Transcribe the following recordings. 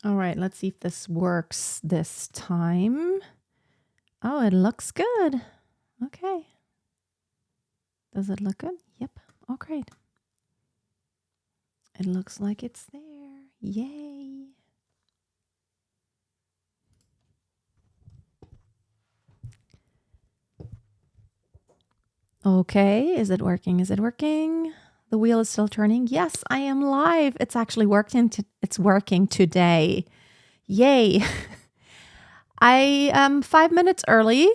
All right, let's see if this works this time. Oh, it looks good. Okay. Does it look good? Yep. Oh, great. It looks like it's there. Yay. Okay, is it working? Is it working? The wheel is still turning. Yes, I am live. It's actually it's working today. Yay. I am 5 minutes early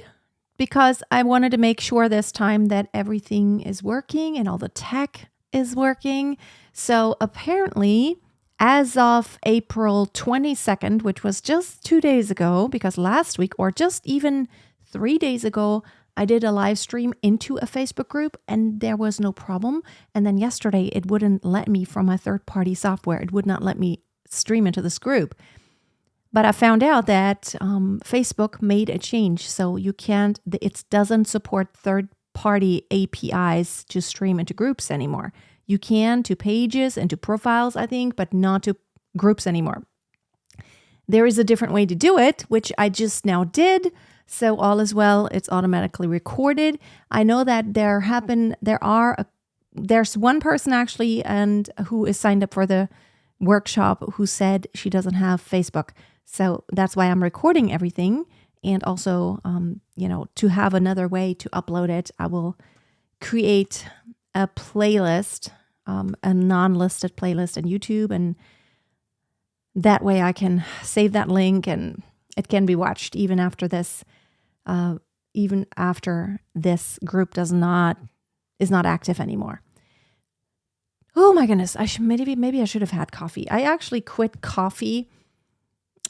because I wanted to make sure this time that everything is working and all the tech is working. So apparently, as of April 22nd, which was just 2 days ago, because last week or just even 3 days ago, I did a live stream into a Facebook group and there was no problem. And then yesterday, it wouldn't let me from my third-party software. It would not let me stream into this group. But I found out that Facebook made a change. So you can't, it doesn't support third-party APIs to stream into groups anymore. You can to pages and to profiles, I think, but not to groups anymore. There is a different way to do it, which I just now did. So all is well. It's automatically recorded. I know that there's one person actually and who is signed up for the workshop who said she doesn't have Facebook. So that's why I'm recording everything. And also, to have another way to upload it, I will create a playlist, a non-listed playlist on YouTube. And that way I can save that link and it can be watched even after this group is not active anymore. Oh my goodness, maybe I should have had coffee. I actually quit coffee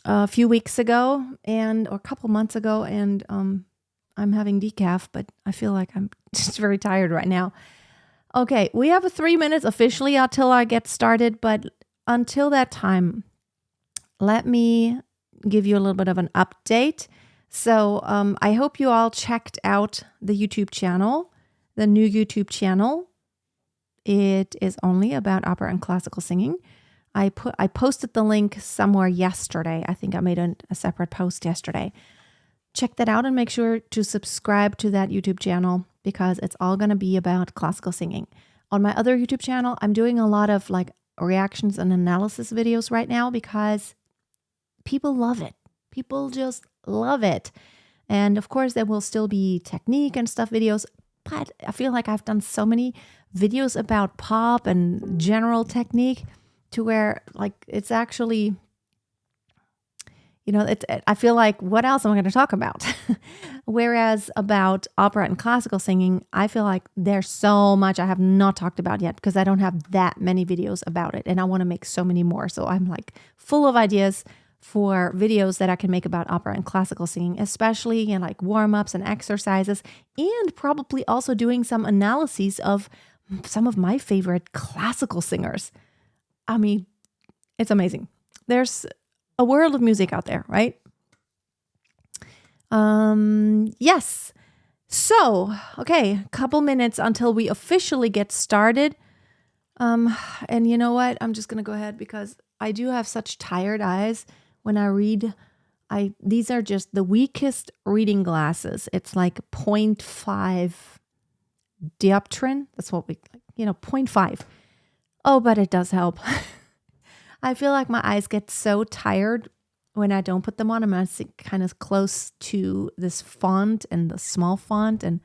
a few weeks ago or a couple months ago, and I'm having decaf, but I feel like I'm just very tired right now. Okay, we have 3 minutes officially until I get started, but until that time, let me give you a little bit of an update. So I hope you all checked out the YouTube channel, the new YouTube channel. It is only about opera and classical singing. I posted the link somewhere yesterday. I think I made a separate post yesterday. Check that out and make sure to subscribe to that YouTube channel because it's all going to be about classical singing. On my other YouTube channel, I'm doing a lot of like reactions and analysis videos right now because people love it. People just love it. And of course, there will still be technique and stuff videos, but I feel like I've done so many videos about pop and general technique to where like it's actually, I feel like what else am I going to talk about? Whereas about opera and classical singing, I feel like there's so much I have not talked about yet because I don't have that many videos about it and I want to make so many more. So I'm like full of ideas for videos that I can make about opera and classical singing, especially in like warm-ups and exercises, and probably also doing some analyses of some of my favorite classical singers. I mean, it's amazing. There's a world of music out there, right? Yes. So, okay, a couple minutes until we officially get started. And you know what? I'm just going to go ahead because I do have such tired eyes when I read. These are just the weakest reading glasses. It's like 0.5 dioptrin. That's what 0.5. Oh, but it does help. I feel like my eyes get so tired when I don't put them on. I'm kind of close to this font and the small font. And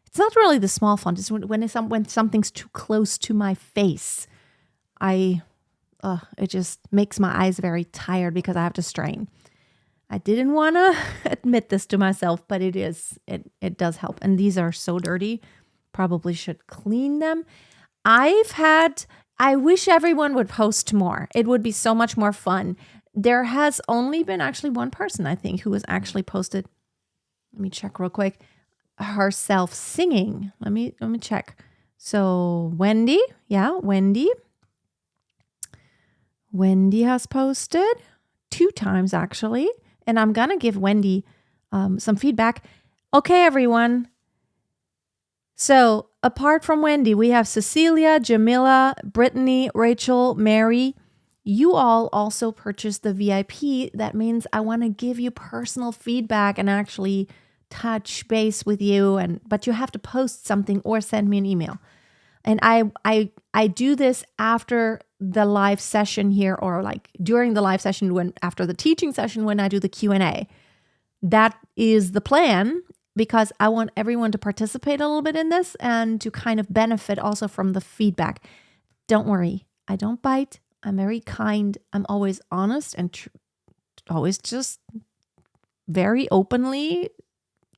it's not really the small font. It's when something's too close to my face. It just makes my eyes very tired because I have to strain. I didn't want to admit this to myself, but it does help. And these are so dirty. Probably should clean them. I wish everyone would post more. It would be so much more fun. There has only been actually one person, I think, who has actually posted, let me check real quick, herself singing. Let me check. So Wendy has posted 2 times actually. And I'm going to give Wendy some feedback. Okay, everyone. So apart from Wendy, we have Cecilia, Jamila, Brittany, Rachel, Mary, You all also purchased the VIP. That means I want to give you personal feedback and actually touch base with you. But you have to post something or send me an email. And I do this after the live session here, or like during the live session after the teaching session when I do the Q&A. That is the plan, because I want everyone to participate a little bit in this and to kind of benefit also from the feedback. Don't worry, I don't bite. I'm very kind. I'm always honest and always just very openly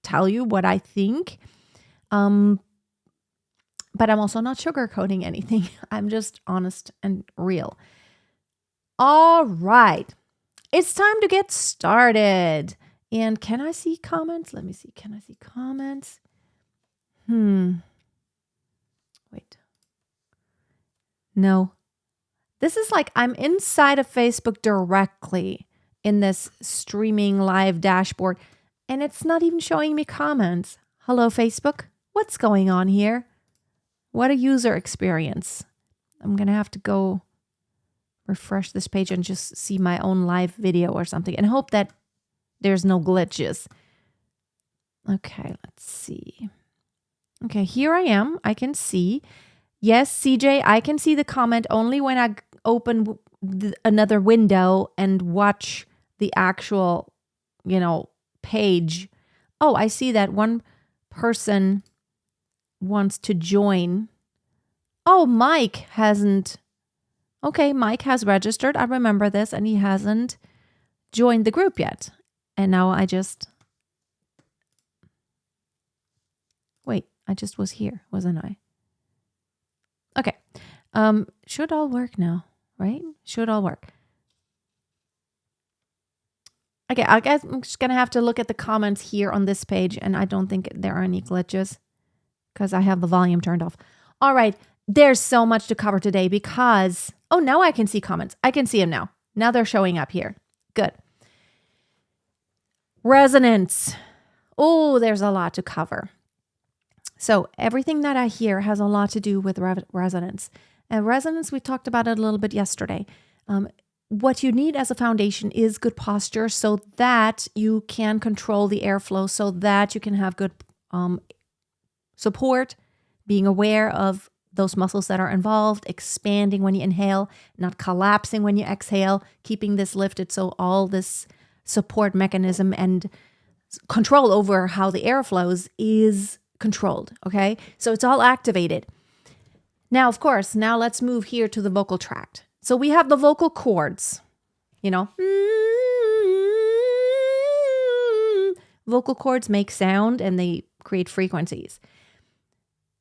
tell you what I think. But I'm also not sugarcoating anything. I'm just honest and real. All right. It's time to get started. And can I see comments? Let me see. Can I see comments? Wait. No. This is like I'm inside of Facebook directly in this streaming live dashboard, and it's not even showing me comments. Hello, Facebook. What's going on here? What a user experience. I'm going to have to go refresh this page and just see my own live video or something and hope that there's no glitches. Okay, let's see. Okay, here I am. I can see. Yes, CJ, I can see the comment only when I open another window and watch the actual, page. Oh, I see that one person wants to join. Oh, Mike hasn't. Okay, Mike has registered. I remember this, and he hasn't joined the group yet. And now I just was here, wasn't I? Okay. Should all work now, right? Should all work. Okay, I guess I'm just going to have to look at the comments here on this page, and I don't think there are any glitches because I have the volume turned off. All right, there's so much to cover today because, now I can see comments. I can see them now. Now they're showing up here. Good. Resonance. Oh, there's a lot to cover. So everything that I hear has a lot to do with resonance. And resonance, we talked about it a little bit yesterday. What you need as a foundation is good posture so that you can control the airflow, so that you can have good support, being aware of those muscles that are involved, expanding when you inhale, not collapsing when you exhale, keeping this lifted so all this support mechanism and control over how the air flows is controlled, okay? So it's all activated. Now, of course, let's move here to the vocal tract. So we have the vocal cords, Vocal cords make sound and they create frequencies.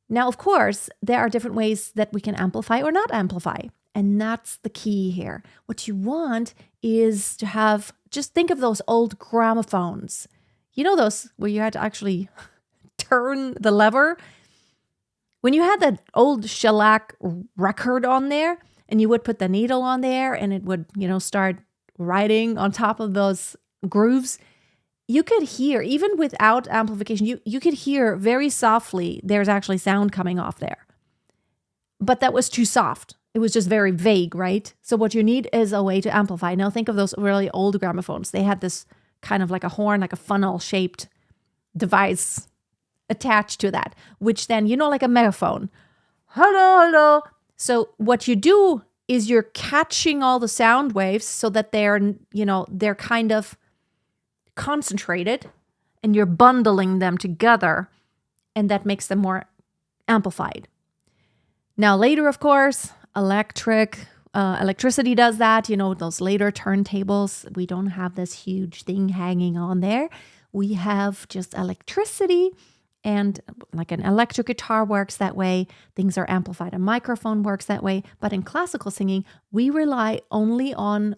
Now, of course, there are different ways that we can amplify or not amplify. And that's the key here. What you want is to just think of those old gramophones. You know those where you had to actually turn the lever? When you had that old shellac record on there and you would put the needle on there and it would, start writing on top of those grooves, you could hear, even without amplification, you could hear very softly there's actually sound coming off there. But that was too soft. It was just very vague, right? So what you need is a way to amplify. Now think of those really old gramophones. They had this kind of like a horn, like a funnel-shaped device attached to that, which then, like a megaphone. Hello, hello. So what you do is you're catching all the sound waves so that they're kind of concentrated and you're bundling them together, and that makes them more amplified. Now later, of course, electricity does that. Those later turntables, we don't have this huge thing hanging on there. We have just electricity, and like an electric guitar works that way. Things are amplified. A microphone works that way. But in classical singing, we rely only on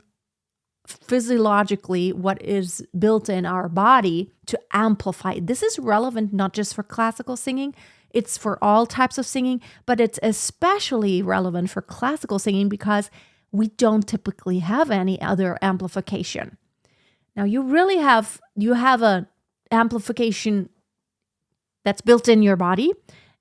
physiologically what is built in our body to amplify. This is relevant not just for classical singing, it's for all types of singing, but it's especially relevant for classical singing because we don't typically have any other amplification. Now you have a amplification that's built in your body,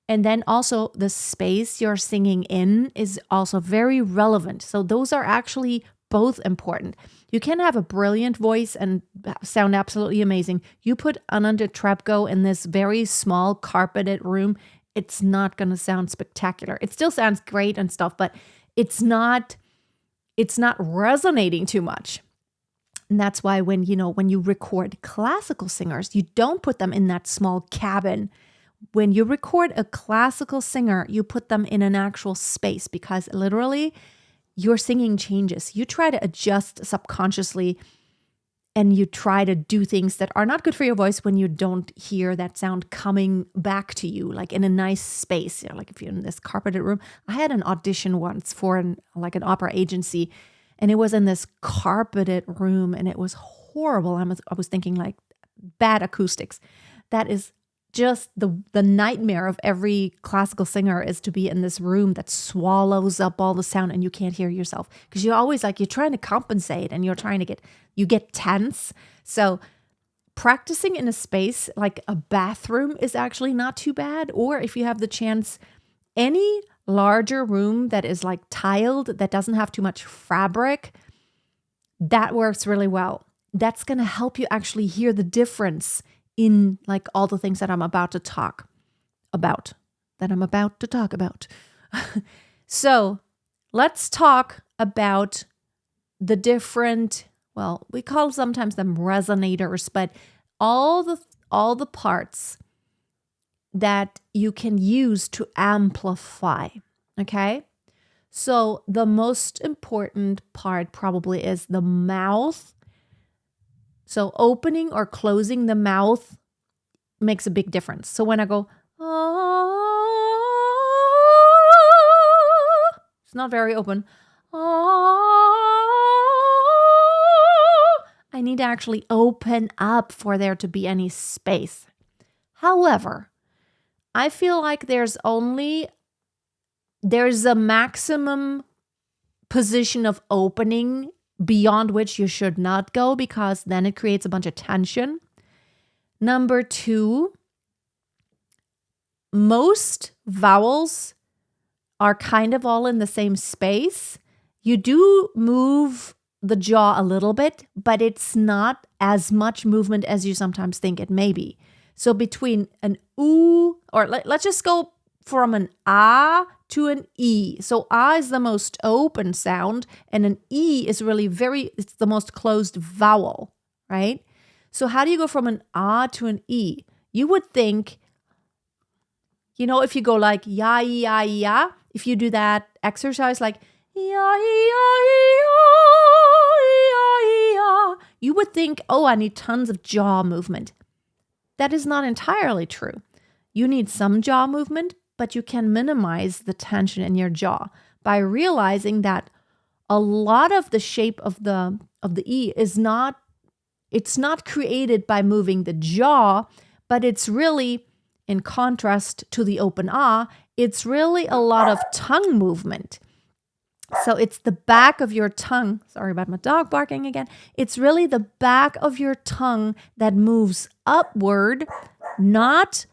and then also the space you're singing in is also very relevant. So those are actually both important. You can have a brilliant voice and sound absolutely amazing. You put Ananda Trebko in this very small carpeted room, it's not going to sound spectacular. It still sounds great and stuff, but it's not resonating too much. And that's why when you record classical singers, you don't put them in that small cabin. When you record a classical singer, you put them in an actual space because literally your singing changes. You try to adjust subconsciously and you try to do things that are not good for your voice when you don't hear that sound coming back to you, like in a nice space. Like if you're in this carpeted room. I had an audition once for an opera agency, and it was in this carpeted room, and it was horrible. I was thinking like bad acoustics. That is just the nightmare of every classical singer, is to be in this room that swallows up all the sound and you can't hear yourself because you're always like, you're trying to compensate and you get tense. So practicing in a space like a bathroom is actually not too bad. Or if you have the chance, any larger room that is like tiled, that doesn't have too much fabric, that works really well. That's going to help you actually hear the difference in like all the things that I'm about to talk about. So let's talk about the different, well, we call sometimes them resonators, but all the parts that you can use to amplify. Okay. So the most important part probably is the mouth. So opening or closing the mouth makes a big difference. So when I go, it's not very open. I need to actually open up for there to be any space. However, I feel like there's a maximum position of opening beyond which you should not go, because then it creates a bunch of tension. Number 2, most vowels are kind of all in the same space. You do move the jaw a little bit, but it's not as much movement as you sometimes think it may be. So between an oo, or let's just go from an ah to an e. So ah is the most open sound, and an e is really it's the most closed vowel, right? So how do you go from an ah to an e? You would think, if you go like ya, ya, ya, if you do that exercise like ya, ya, ya, ya, you would think, oh, I need tons of jaw movement. That is not entirely true. You need some jaw movement, but you can minimize the tension in your jaw by realizing that a lot of the shape of the E is not created by moving the jaw, but it's really, in contrast to the open ah, it's really a lot of tongue movement. So it's the back of your tongue. Sorry about my dog barking again. It's really the back of your tongue that moves upward, not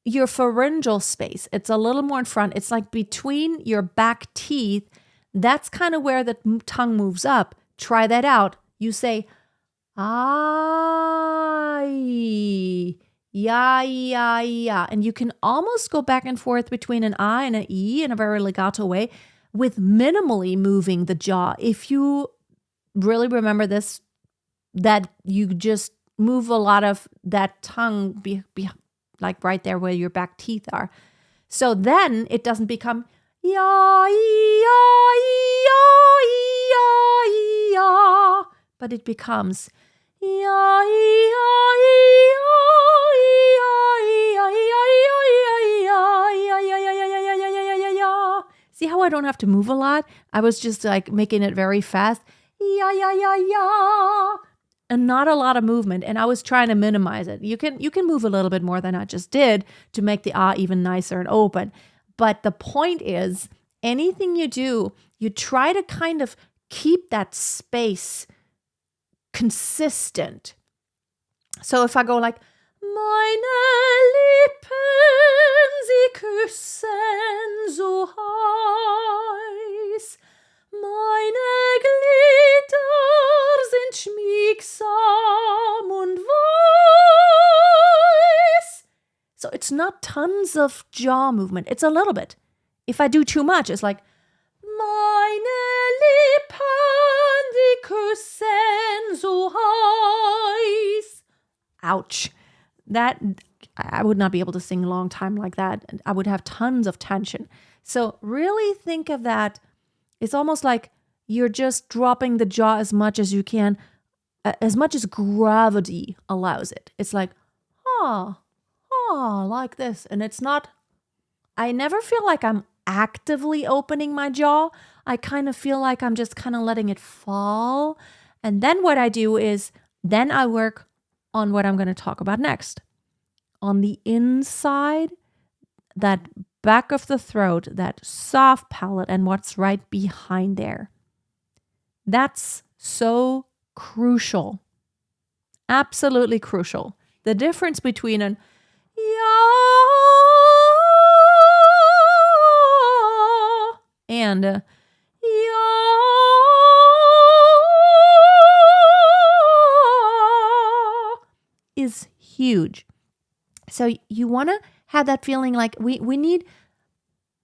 your pharyngeal space. It's a little more in front. It's like between your back teeth. That's kind of where the tongue moves up. Try that out. You say, ah, ya, ya, ya. And you can almost go back and forth between an I and an E in a very legato way with minimally moving the jaw. If you really remember this, that you just move a lot of that tongue like right there where your back teeth are. So then it doesn't become ya, ya, ya, ya, ya, but it becomes ya, ya, ya, ya, ya, ya, ya, ya, ya. See how I don't have to move a lot? I was just like making it very fast. Ya, ya, ya, ya. And not a lot of movement. And I was trying to minimize it. You can move a little bit more than I just did to make the ah even nicer and open. But the point is, anything you do, you try to kind of keep that space consistent. So if I go like, meine Lippen, sie küssen so heiß, meine Glieder it's not tons of jaw movement. It's a little bit. If I do too much, it's like, meine Lippen, die küssen so heiß. Ouch. That, I would not be able to sing a long time like that. I would have tons of tension. So really think of that. It's almost like you're just dropping the jaw as much as you can, as much as gravity allows it. It's like, like this. And it's not, I never feel like I'm actively opening my jaw. I kind of feel like I'm just kind of letting it fall. And then what I do is, then I work on what I'm going to talk about next. On the inside, that back of the throat, that soft palate, and what's right behind there. That's so crucial. Absolutely crucial. The difference between an and is huge. So you want to have that feeling like we need,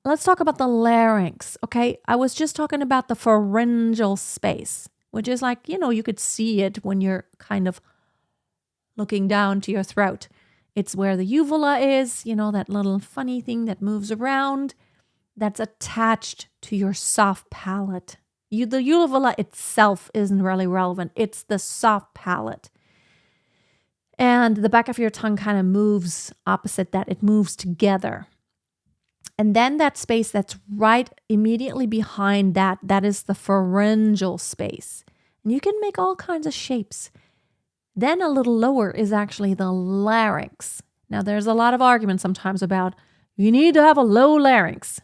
let's talk about the larynx, okay? I was just talking about the pharyngeal space, which is like, you could see it when you're kind of looking down to your throat. It's where the uvula is, that little funny thing that moves around that's attached to your soft palate. The uvula itself isn't really relevant. It's the soft palate. And the back of your tongue kind of moves opposite that. It moves together. And then that space that's right immediately behind that is the pharyngeal space. And you can make all kinds of shapes. Then a little lower is actually the larynx. Now, there's a lot of argument sometimes about you need to have a low larynx.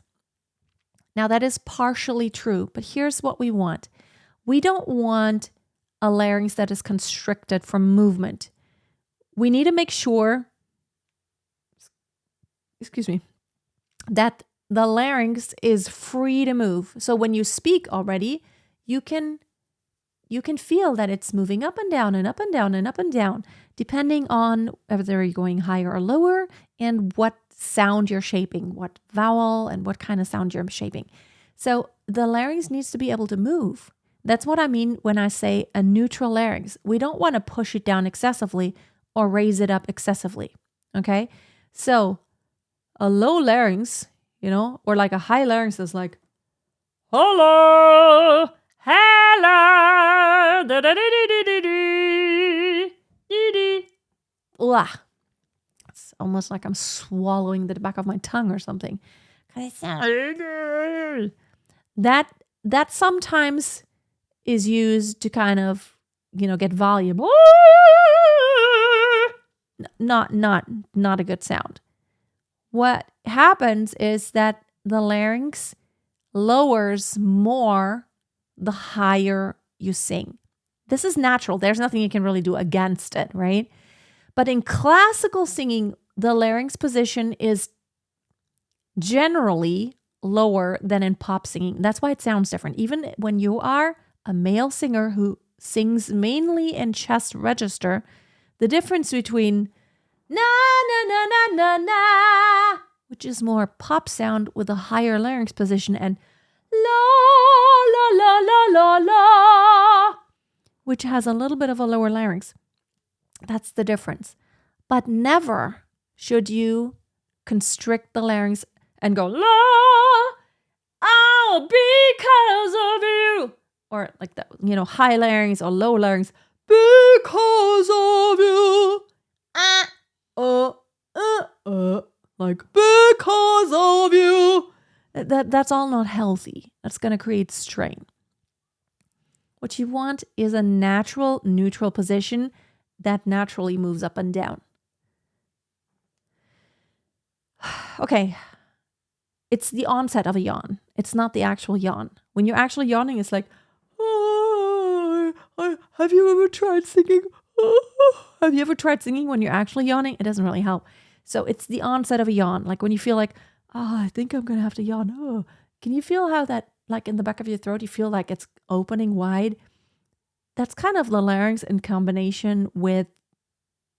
Now, that is partially true, but here's what we want. We don't want a larynx that is constricted from movement. We need to make sure, that the larynx is free to move. So when you speak already, you can feel that it's moving up and down and up and down and up and down, depending on whether you're going higher or lower and what sound you're shaping, what vowel and what kind of sound you're shaping. So the larynx needs to be able to move. That's what I mean when I say a neutral larynx. We don't want to push it down excessively or raise it up excessively, okay? So a low larynx, or like a high larynx is like, hello, hello, da da da da da da da. It's almost like I'm swallowing the back of my tongue or something. That sometimes is used to kind of, get volume. Not a good sound. What happens is that the larynx lowers more the higher you sing. This is natural. There's nothing you can really do against it, right? But in classical singing, the larynx position is generally lower than in pop singing. That's why it sounds different. Even when you are a male singer who sings mainly in chest register, the difference between na na na na na na, which is more pop sound with a higher larynx position, and la la la la la la, which has a little bit of a lower larynx. That's the difference. But never should you constrict the larynx and go la, oh, because of you, or like that, high larynx or low larynx, because of you. Like because of you. That's all not healthy. That's going to create strain. What you want is a natural neutral position that naturally moves up and down. Okay. It's the onset of a yawn. It's not the actual yawn. When you're actually yawning, it's like, have you ever tried singing? Have you ever tried singing when you're actually yawning? It doesn't really help. So it's the onset of a yawn. Like when you feel like, I think I'm going to have to yawn. Oh. Can you feel how that, like in the back of your throat, you feel like it's opening wide? That's kind of the larynx in combination with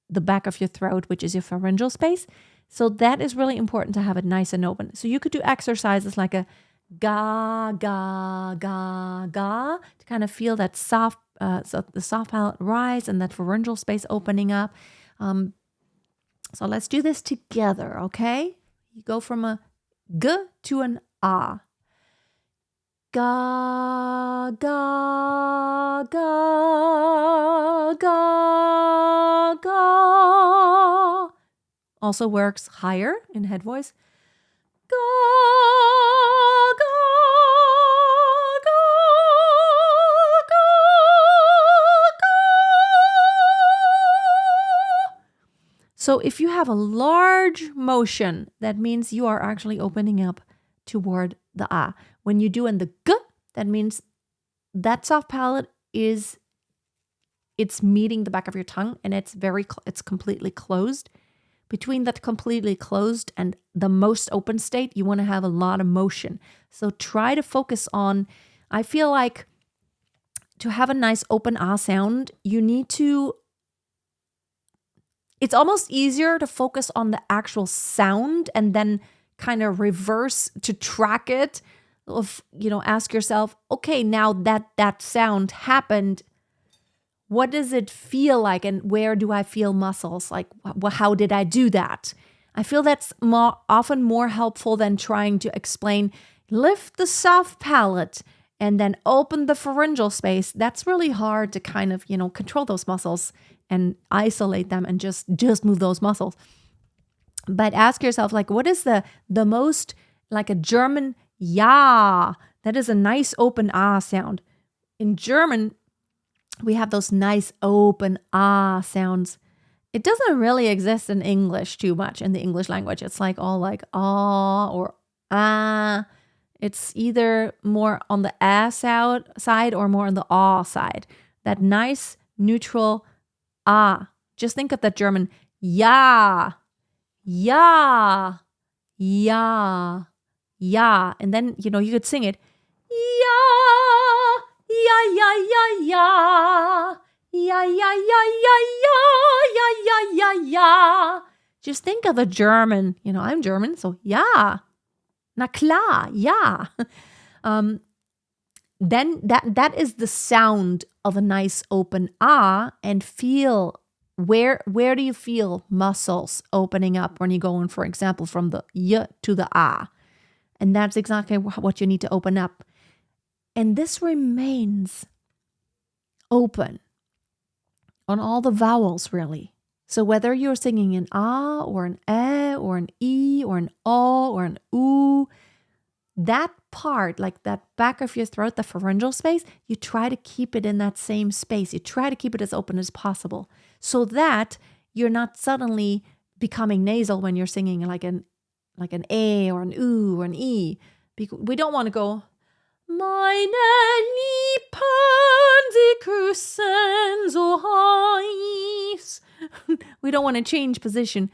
the back of your throat, which is your pharyngeal space. So that is really important to have it nice and open. So you could do exercises like a ga, ga, ga, ga, to kind of feel that soft, so the soft palate rise and that pharyngeal space opening up. So let's do this together, okay? You go from a g to an ah. Ga, ga, ga, ga, ga. Also works higher in head voice. Ga, ga, ga, ga, ga. So if you have a large motion, that means you are actually opening up toward the ah. When you do in the g, that means that soft palate it's meeting the back of your tongue and it's completely closed. Between that completely closed and the most open state, you want to have a lot of motion. So try to focus on, I feel like to have a nice open ah sound, it's almost easier to focus on the actual sound and then kind of reverse to track it. Ask yourself, okay, now that sound happened, what does it feel like and where do I feel muscles? Like, how did I do that? I feel that's often more helpful than trying to explain, lift the soft palate and then open the pharyngeal space. That's really hard to kind of, control those muscles and isolate them and just move those muscles. But ask yourself, like, what is the most, like a German ja? That is a nice open ah sound. In German, we have those nice open ah sounds. It doesn't really exist in English too much, in the English language. It's like all like ah or ah. It's either more on the ah side or more on the ah side. That nice neutral ah. Just think of that German ja, ja, ja, ja. And then, you could sing it. Ja, ja, ja, ja, ja. Ja, ja, ja, ja, ja, ja, ja, ja. Just think of a German. I'm German, so ja. Na klar, ja. Then that is the sound of a nice open ah, and feel where do you feel muscles opening up when you're going, for example, from the y to the ah. And that's exactly what you need to open up. And this remains open on all the vowels, really. So whether you're singing an ah or an eh or an e or an o or an oo, that part, like that back of your throat, the pharyngeal space, you try to keep it in that same space. You try to keep it as open as possible so that you're not suddenly becoming nasal when you're singing like an a or an oo or an e. We don't want to go, meine Lippen, sie küssen so heiß. We don't want to change position.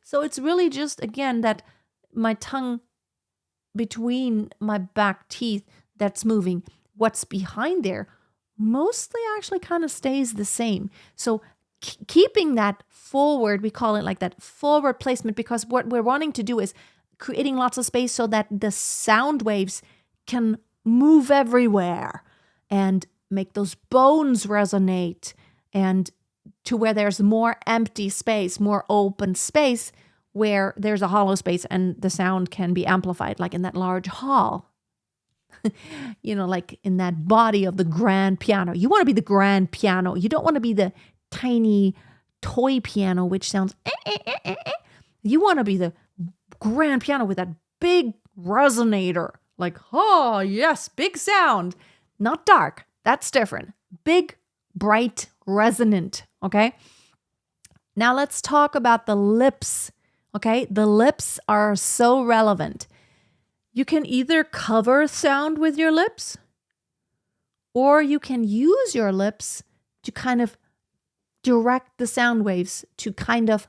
So it's really just, again, that my tongue between my back teeth that's moving. What's behind there mostly actually kind of stays the same. So keeping that forward, we call it like that forward placement, because what we're wanting to do is creating lots of space so that the sound waves can move everywhere and make those bones resonate, and to where there's more empty space, more open space, where there's a hollow space and the sound can be amplified, like in that large hall. Like in that body of the grand piano. You want to be the grand piano. You don't want to be the tiny toy piano, which sounds You want to be the grand piano with that big resonator. Like, oh, yes, big sound. Not dark. That's different. Big, bright, resonant. Okay? Now let's talk about the lips. Okay? The lips are so relevant. You can either cover sound with your lips, or you can use your lips to kind of direct the sound waves to kind of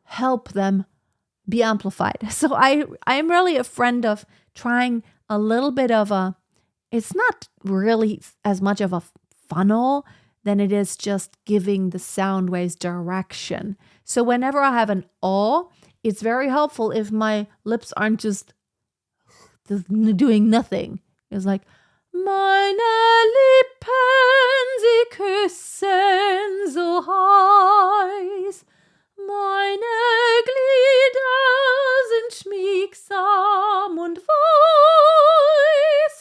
help them be amplified. So I'm really a friend of trying a little bit of a it's not really as much of a funnel than it is just giving the sound waves direction. So whenever I have an O, it's very helpful if my lips aren't just doing nothing. It's like, meine Lippen, sie küssen so heiß. Meine Glieder sind schmiegsam und weiß.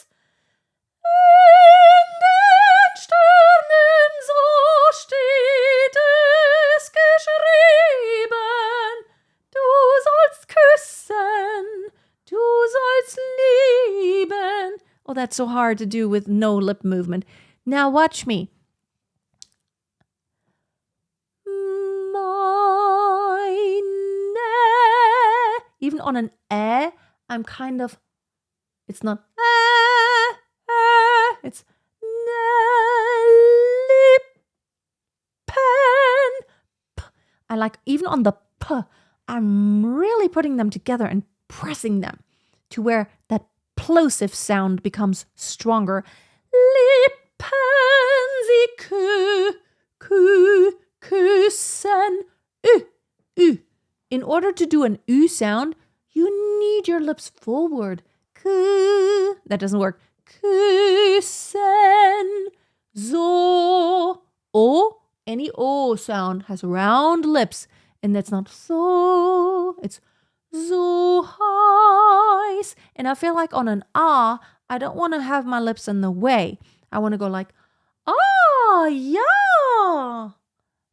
In den Sternen so steht es geschrieben. Du sollst küssen, du sollst lieben. Oh, that's so hard to do with no lip movement. Now watch me. Even on an I'm kind of, it's not it's lippen. I like, even on the p, I'm really putting them together and pressing them to where that plosive sound becomes stronger. Lippen, sie küssen. In order to do an U sound, you need your lips forward. That doesn't work. Küssen. So. O, any O sound has round lips. And that's not so. It's so heiß. And I feel like on an ah, I don't want to have my lips in the way. I want to go like, ah, yeah.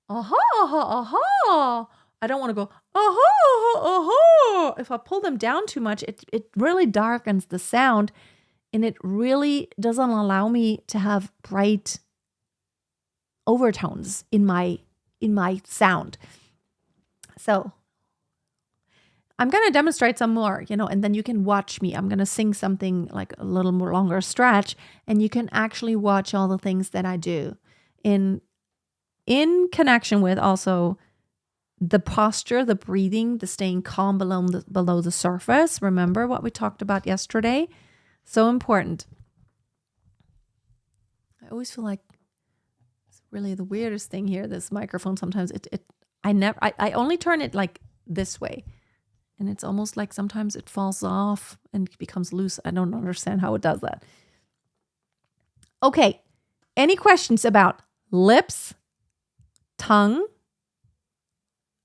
Aha, aha, aha. I don't want to go, aha, aha. If I pull them down too much, it really darkens the sound, and it really doesn't allow me to have bright overtones in my sound. So I'm going to demonstrate some more, and then you can watch me. I'm going to sing something like a little more longer stretch, and you can actually watch all the things that I do in connection with also the posture, the breathing, the staying calm below the surface. Remember what we talked about yesterday? So important. I always feel like it's really the weirdest thing here, this microphone. Sometimes I only turn it like this way. And it's almost like sometimes it falls off and becomes loose. I don't understand how it does that. Okay. Any questions about lips, tongue,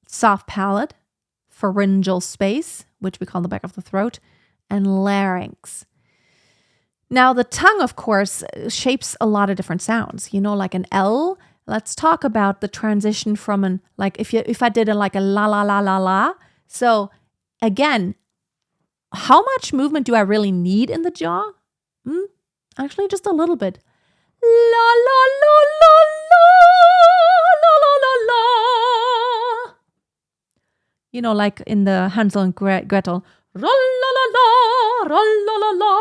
soft palate, pharyngeal space, which we call the back of the throat, and larynx? Now, the tongue, of course, shapes a lot of different sounds. Like an L. Let's talk about the transition from if I did like a la la la la la. So again, how much movement do I really need in the jaw? Actually, just a little bit. La la la la la la la la la. Like in the Hansel and Gretel. Ra la la la, ra la la la.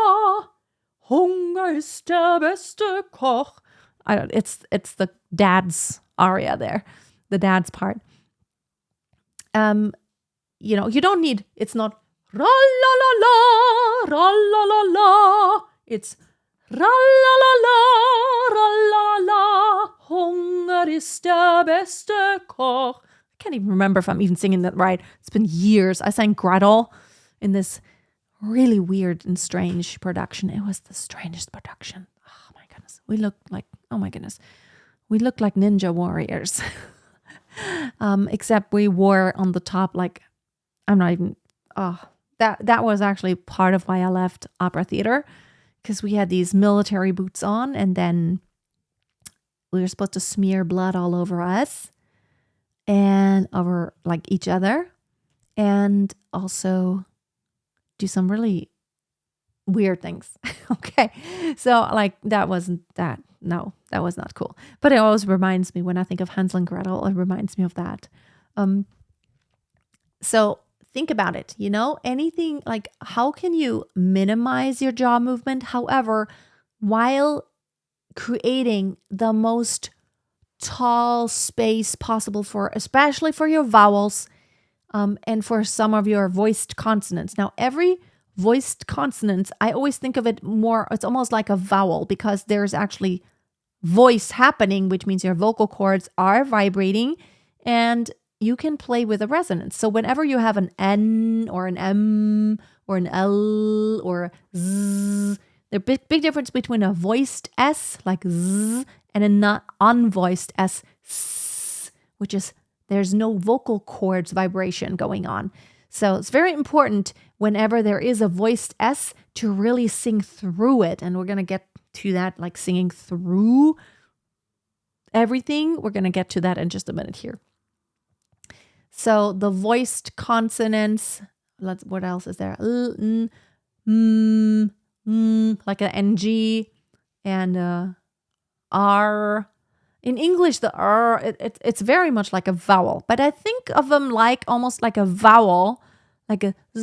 Hunger ist der beste Koch. It's the dad's aria there, the dad's part. You don't need. It's not ra la la la, ra la la la. It's ra la la la, ra la la. Hunger ist der beste Koch. I can't even remember if I'm even singing that right. It's been years. I sang Gretel in this really weird and strange production. It was the strangest production. Oh my goodness. We looked like ninja warriors. Except we wore on the top that was actually part of why I left opera theater, because we had these military boots on, and then we were supposed to smear blood all over us and over each other, and also do some really weird things. Okay. So that was not cool. But it always reminds me, when I think of Hansel and Gretel, it reminds me of that. So think about it, anything how can you minimize your jaw movement, however, while creating the most tall space possible especially for your vowels, and for some of your voiced consonants. Now, every voiced consonants, I always think of it more, it's almost like a vowel because there's actually voice happening, which means your vocal cords are vibrating and you can play with a resonance. So whenever you have an N or an M or an L or a Z, there's a big difference between a voiced S like Z and a not unvoiced S, which is there's no vocal cords vibration going on. So it's very important whenever there is a voiced S to really sing through it. And we're going to get to that, like singing through everything. We're going to get to that in just a minute here. So the voiced consonants, what else is there? L, n, like an NG and R. In English, the R, it's very much like a vowel, but I think of them like almost like a vowel, like a Z.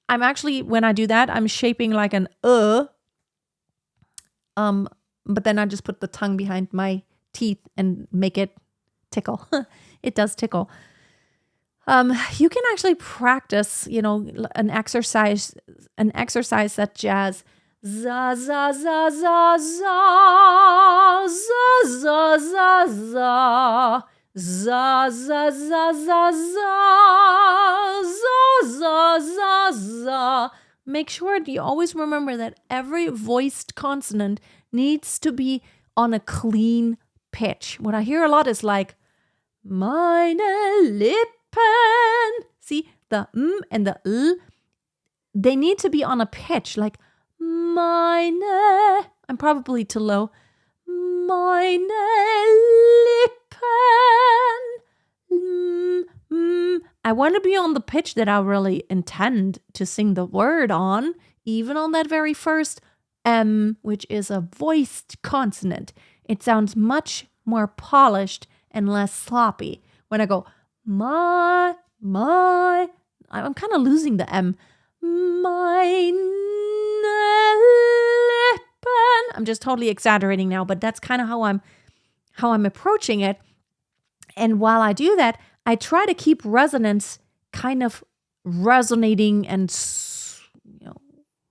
I'm actually, when I do that, I'm shaping like an but then I just put the tongue behind my teeth and make it tickle. It does tickle. You can actually practice, an exercise such as za za za za za za za za za za za za za za za za. Make sure you always remember that every voiced consonant needs to be on a clean pitch. What I hear a lot is like meine Lippen. See, the and the L, they need to be on a pitch like meine. I'm probably too low. Meine Lippen. I want to be on the pitch that I really intend to sing the word on, even on that very first M, which is a voiced consonant. It sounds much more polished and less sloppy. When I go, my, I'm kind of losing the M. Meine Lippen. I'm just totally exaggerating now, but that's kind of how I'm approaching it. And while I do that, I try to keep resonance kind of resonating and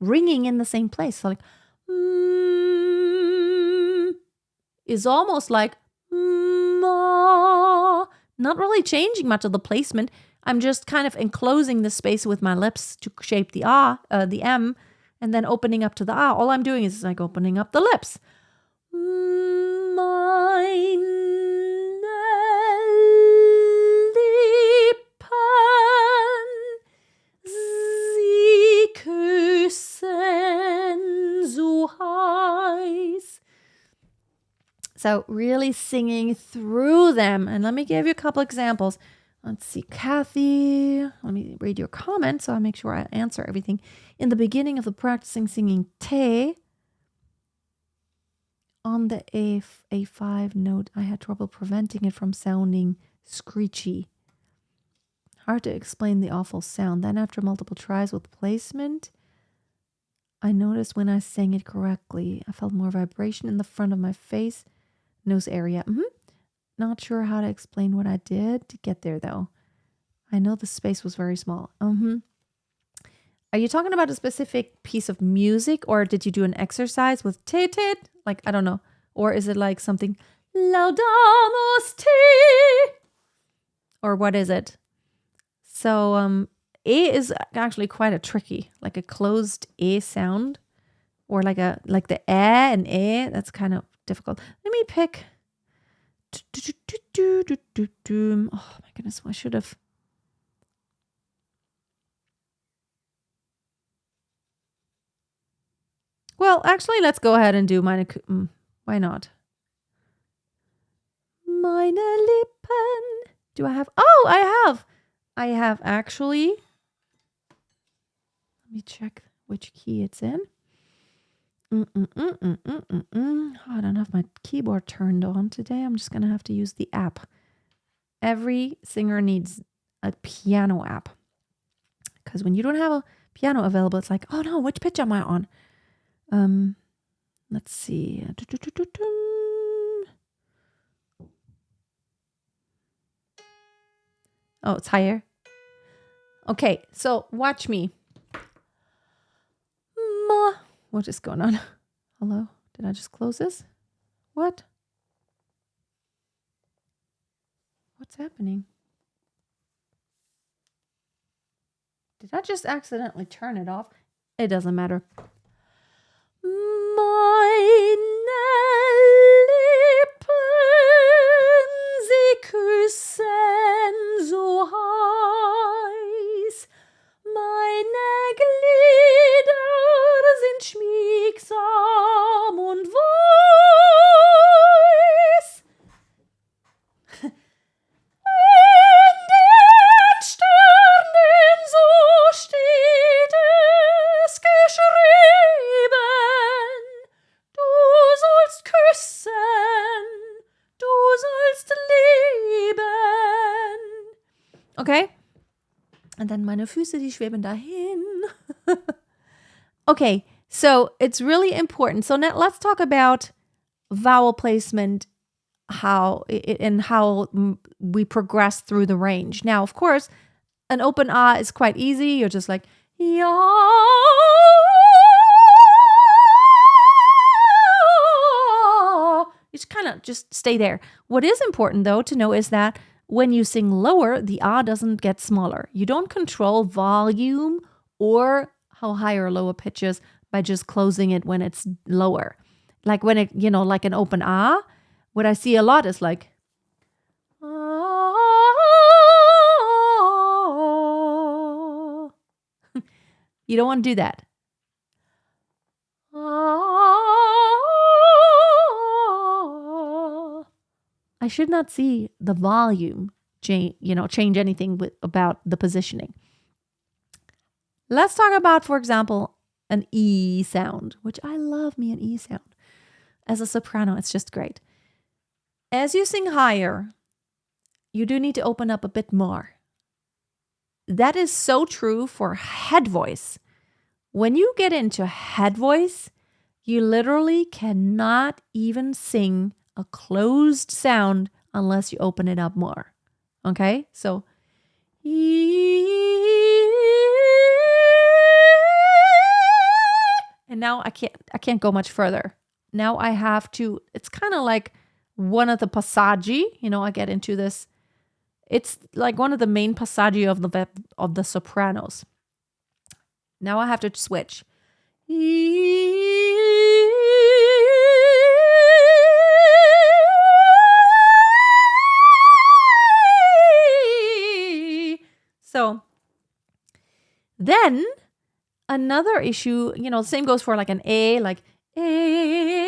ringing in the same place. So like, is almost like ma, not really changing much of the placement. I'm just kind of enclosing the space with my lips to shape the the M, and then opening up to the ah. All I'm doing is like opening up the lips. Meine Lippen, sie küssen so heiß. So really singing through them. And let me give you a couple examples. Let's see, Kathy. Let me read your comment so I make sure I answer everything. In the beginning of the practicing singing te, on the A5 note, I had trouble preventing it from sounding screechy. Hard to explain the awful sound. Then after multiple tries with placement, I noticed when I sang it correctly, I felt more vibration in the front of my face, nose area. Not sure how to explain what I did to get there, though. I know the space was very small. Are you talking about a specific piece of music, or did you do an exercise with tit? Like, I don't know. Or is it like something, laudamus te? Or what is it? So, E is actually quite a tricky, like a closed E sound. Or like the E and E. That's kind of difficult. Let me pick. Oh my goodness, I should have. Well, actually, let's go ahead and do meine. Why not? Meine Lippen. Do I have? Oh, I have actually. Let me check which key it's in. I don't have my keyboard turned on today. I'm just going to have to use the app. Every singer needs a piano app. Because when you don't have a piano available, it's like, oh no, which pitch am I on? Let's see. Oh, it's higher. Okay, so watch me. Ma. What is going on? Hello? Did I just close this? What? What's happening? Did I just accidentally turn it off? It doesn't matter. Meine Lippen, sie küssen so heiß. Meine Glieder sind schmiegsam und weiß. In den Sternen so steht es geschrieben. Du sollst küssen, du sollst lieben. Okay? Und dann meine Füße, die schweben dahin. Okay, so it's really important. So now let's talk about vowel placement, how we progress through the range. Now, of course, an open ah is quite easy. You're just like, yeah. You just kind of just stay there. What is important, though, to know is that when you sing lower, the ah doesn't get smaller. You don't control volume or how high or lower pitches by just closing it when it's lower. Like when it, like an open ah, what I see a lot is like, you don't want to do that. I should not see the volume change anything about the positioning. Let's talk about, for example, an E sound, which I love me an E sound. As a soprano, it's just great. As you sing higher, you do need to open up a bit more. That is so true for head voice. When you get into head voice, you literally cannot even sing a closed sound unless you open it up more. Okay? So, and now I can't go much further. Now I have to, it's kind of like one of the passaggi, I get into this. It's like one of the main passaggi of the sopranos. Now I have to switch. So then another issue, the same goes for like an A, like A.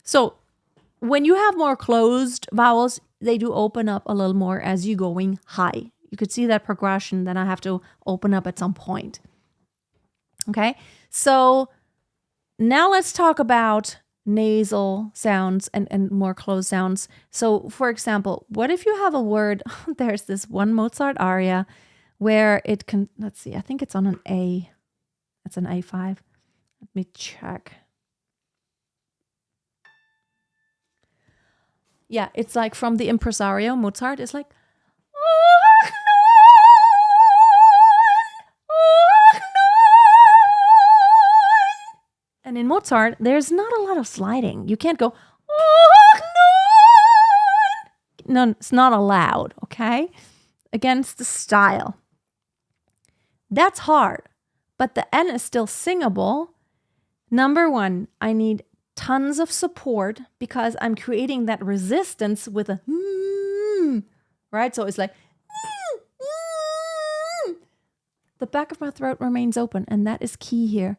So when you have more closed vowels, they do open up a little more as you're going high. You could see that progression. Then I have to open up at some point. Okay, so now let's talk about nasal sounds and more closed sounds. So for example, what if you have a word, there's this one Mozart aria where it can, let's see, I think it's on an A. It's an A5. Let me check. Yeah, it's like from the impresario, Mozart is like, and in Mozart, there's not a lot of sliding. You can't go, no, it's not allowed, okay? Against the style. That's hard, but the N is still singable. Number one, I need tons of support because I'm creating that resistance with a right? So it's like the back of my throat remains open, and that is key here.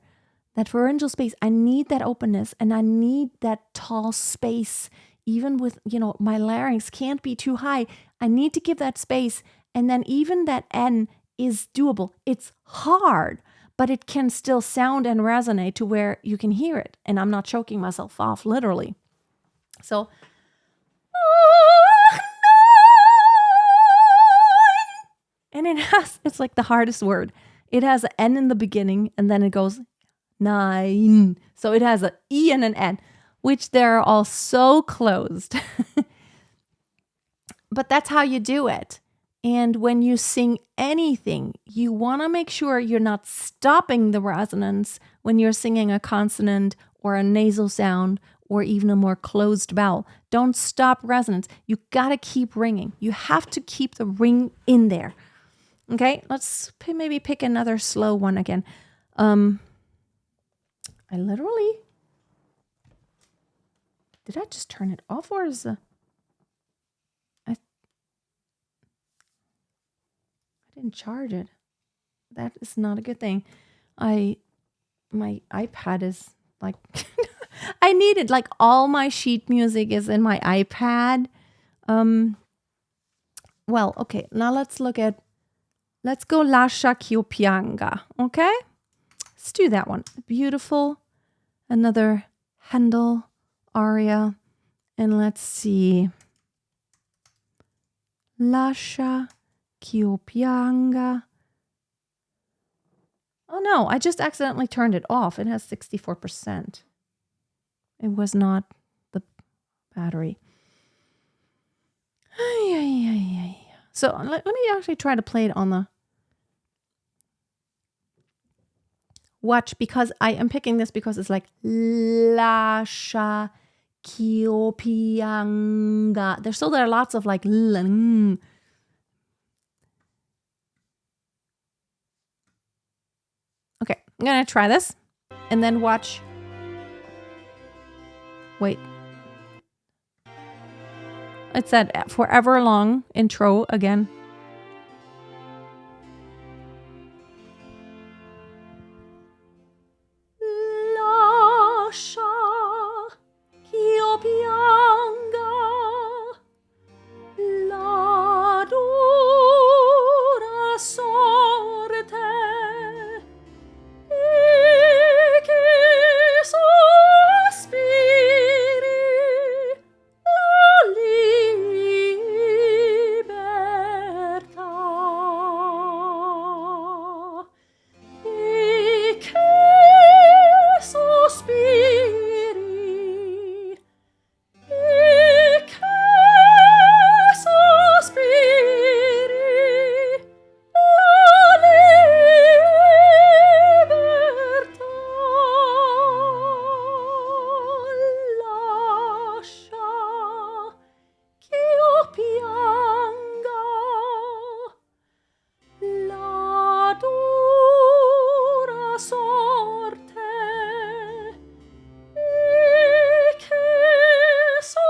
That pharyngeal space, I need that openness and I need that tall space. Even with, my larynx can't be too high. I need to give that space, and then even that N is doable. It's hard, but it can still sound and resonate to where you can hear it. And I'm not choking myself off, literally. So, and it's like the hardest word. It has an N in the beginning, and then it goes 9. So it has an E and an N, which they're all so closed. But that's how you do it. And when you sing anything, you want to make sure you're not stopping the resonance when you're singing a consonant or a nasal sound or even a more closed vowel. Don't stop resonance. You got to keep ringing. You have to keep the ring in there. Okay, let's maybe pick another slow one again. Did I just turn it off, or is I didn't charge it. That is not a good thing. My iPad is like, I need it. Like all my sheet music is in my iPad. Well, okay, now let's go Lascia ch'io pianga, okay? Let's do that one. Beautiful. Another Handel aria. And let's see. Lascia ch'io pianga. Oh no, I just accidentally turned it off. It has 64%. It was not the battery. So let me actually try to play it on the watch, because I am picking this because it's like Lascia ch'io pianga. There are lots of like Okay, I'm gonna try this and then watch. Wait. It's that forever long intro again. Lascia ch'io pianga la dura sorte e che sospiri la libertà e che sospiri e che sospiri la libertà. Lascia ch'io pianga la dura sorte e che sospiri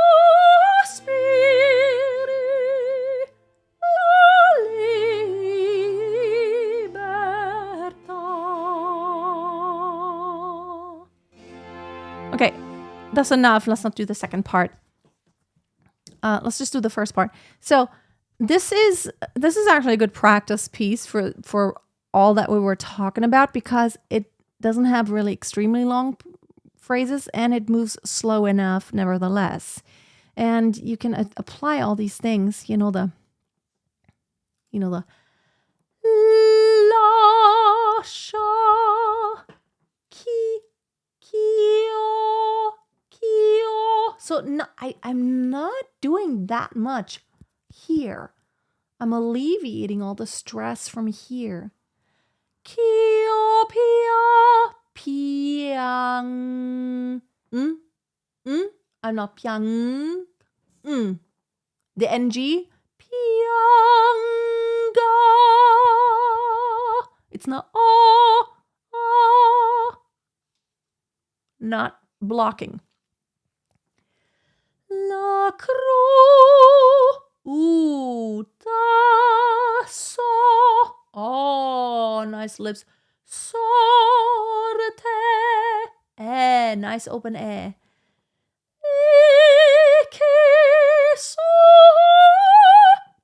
la libertà. Okay, that's enough. Let's not do the second part. Let's just do the first part. So this is actually a good practice piece for all that we were talking about, because it doesn't have really extremely long phrases and it moves slow enough nevertheless. And you can apply all these things, the Lascia ch'io. So no, I'm not doing that much here. I'm alleviating all the stress from here. Ch'io piang. I'm not piang. The NG. Pianga. It's not not blocking. La cru so. Oh, nice lips. Sorte. Nice open e.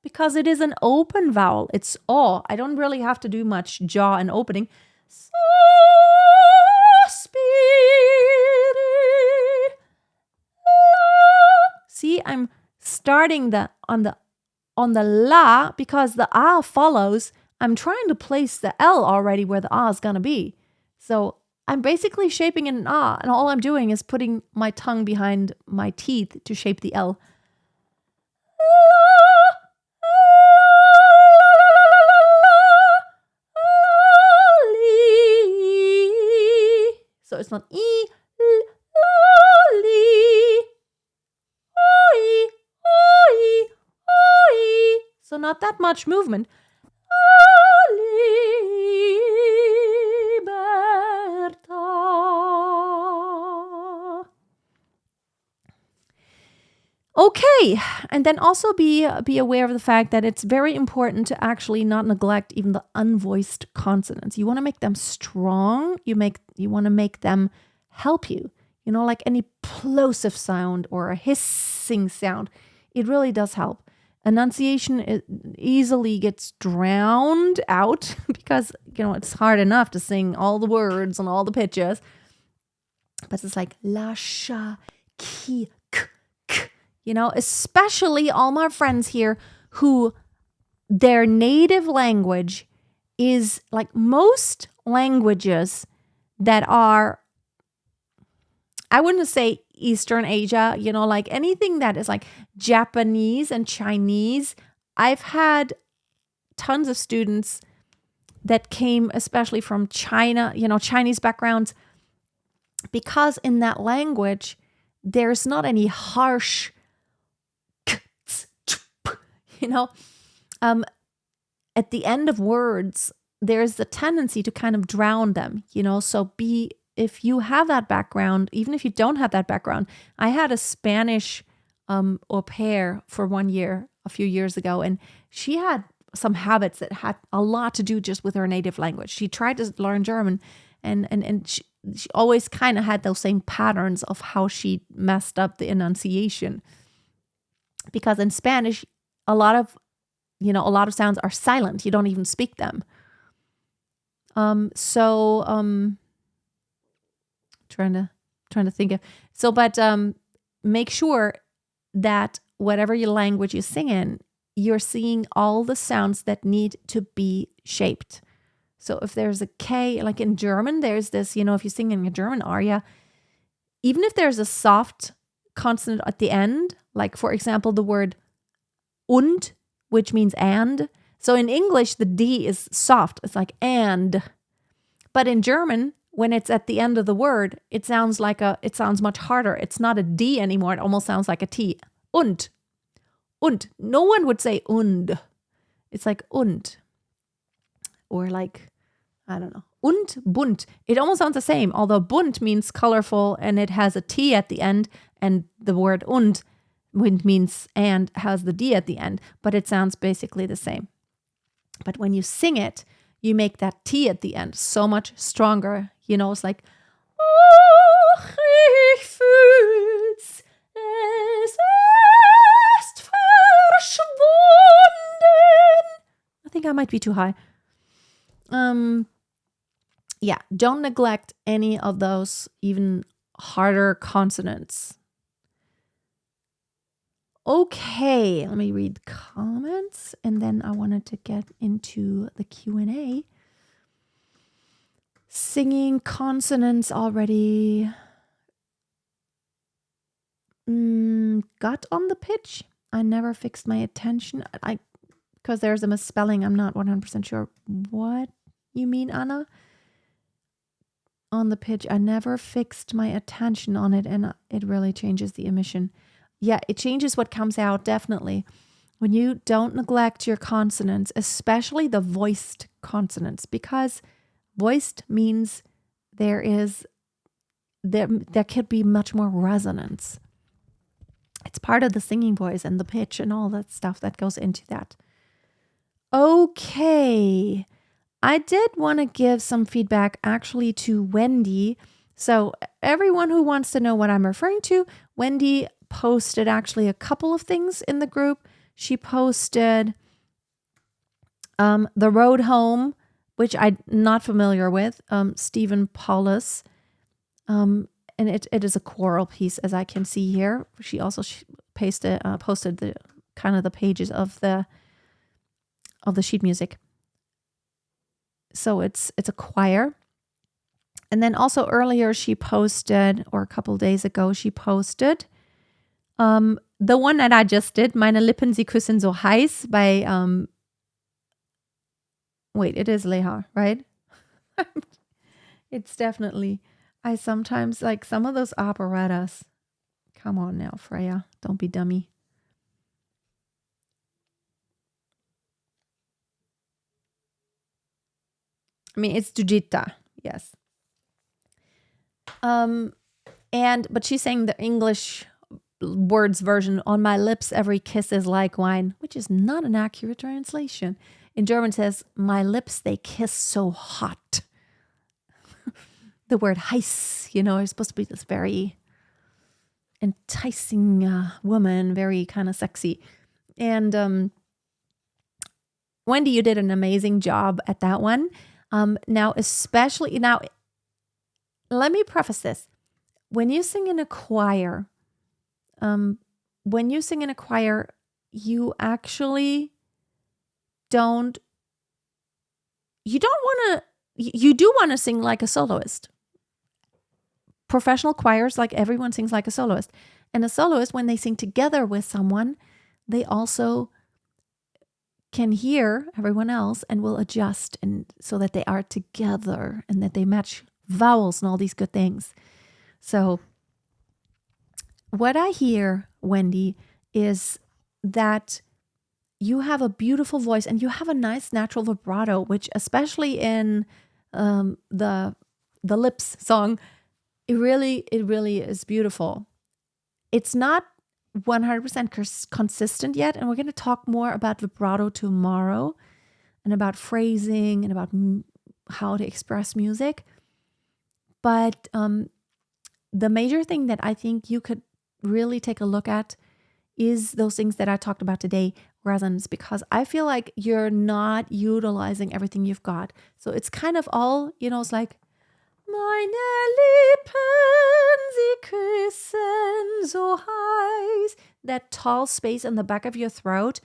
Because it is an open vowel. It's I don't really have to do much jaw and opening. Sorte. starting on the la, because the ah follows, I'm trying to place the L already where the ah is going to be. So I'm basically shaping an ah, and all I'm doing is putting my tongue behind my teeth to shape the L. So it's not e, so not that much movement. Okay, and then also be aware of the fact that it's very important to actually not neglect even the unvoiced consonants. You want to make them strong. You want to make them help you. You know, like any plosive sound or a hissing sound. It really does help. Enunciation easily gets drowned out because, it's hard enough to sing all the words and all the pitches. But it's like la, sha, ki, k, k. Especially all my friends here who their native language is like most languages that are, I wouldn't say Eastern Asia, like anything that is like Japanese and Chinese. I've had tons of students that came especially from China, Chinese backgrounds, because in that language, there's not any harsh, at the end of words, there's the tendency to kind of drown them, so if you have that background, even if you don't have that background. I had a Spanish au pair for 1 year, a few years ago, and she had some habits that had a lot to do just with her native language. She tried to learn German, and she always kind of had those same patterns of how she messed up the enunciation. Because in Spanish, a lot of sounds are silent. You don't even speak them. Trying to think of. But make sure that whatever your language you sing in, you're seeing all the sounds that need to be shaped. So if there's a K, like in German, there's this, if you sing in a German aria, even if there's a soft consonant at the end, like for example, the word und, which means and. So in English, the D is soft. It's like and. But in German, when it's at the end of the word, it sounds much harder. It's not a D anymore. It almost sounds like a T. Und. Und. No one would say und. It's like und. Or like, I don't know. Und, bunt. It almost sounds the same, although bunt means colorful and it has a T at the end, and the word und means and has the D at the end, but it sounds basically the same. But when you sing it, you make that T at the end so much stronger. It's like, ach, ich fühl's, es ist verschwunden. I think I might be too high. Yeah, don't neglect any of those even harder consonants. Okay, let me read the comments, and then I wanted to get into the Q&A. Singing consonants already. Got on the pitch. I never fixed my attention. Because there's a misspelling. I'm not 100% sure what you mean, Anna. On the pitch. I never fixed my attention on it, and it really changes the emission. Yeah, it changes what comes out, definitely. When you don't neglect your consonants, especially the voiced consonants, because voiced means there could be much more resonance. It's part of the singing voice and the pitch and all that stuff that goes into that. Okay. I did want to give some feedback actually to Wendy. So everyone who wants to know what I'm referring to, Wendy posted actually a couple of things in the group. She posted The Road Home, which I'm not familiar with, Stephen Paulus. And it is a choral piece, as I can see here. She also posted the kind of the pages of the sheet music. So it's a choir. And then also earlier she posted, or a couple days ago, she posted the one that I just did, Meine Lippen, sie küssen so heiß, by, wait, it is Leha, right? It's definitely, I sometimes, like some of those operettas. Come on now, Freya, don't be dummy. I mean, it's Dujita, yes. But she's saying the English words version, on my lips every kiss is like wine, which is not an accurate translation. In German it says, my lips, they kiss so hot. The word heiß, is supposed to be this very enticing woman, very kind of sexy. And Wendy, you did an amazing job at that one. Now, let me preface this. When you sing in a choir, you actually you do want to sing like a soloist. Professional choirs, like everyone sings like a soloist. And a soloist, when they sing together with someone, they also can hear everyone else and will adjust, and so that they are together and that they match vowels and all these good things. So what I hear, Wendy, is that you have a beautiful voice and you have a nice natural vibrato, which especially in the Lips song, it really is beautiful. It's not 100% consistent yet, and we're going to talk more about vibrato tomorrow and about phrasing and about how to express music. But the major thing that I think you could really take a look at is those things that I talked about today, resonance, because I feel like you're not utilizing everything you've got. So it's kind of all, it's like, meine Lippen, sie küssen so heiß. That tall space in the back of your throat,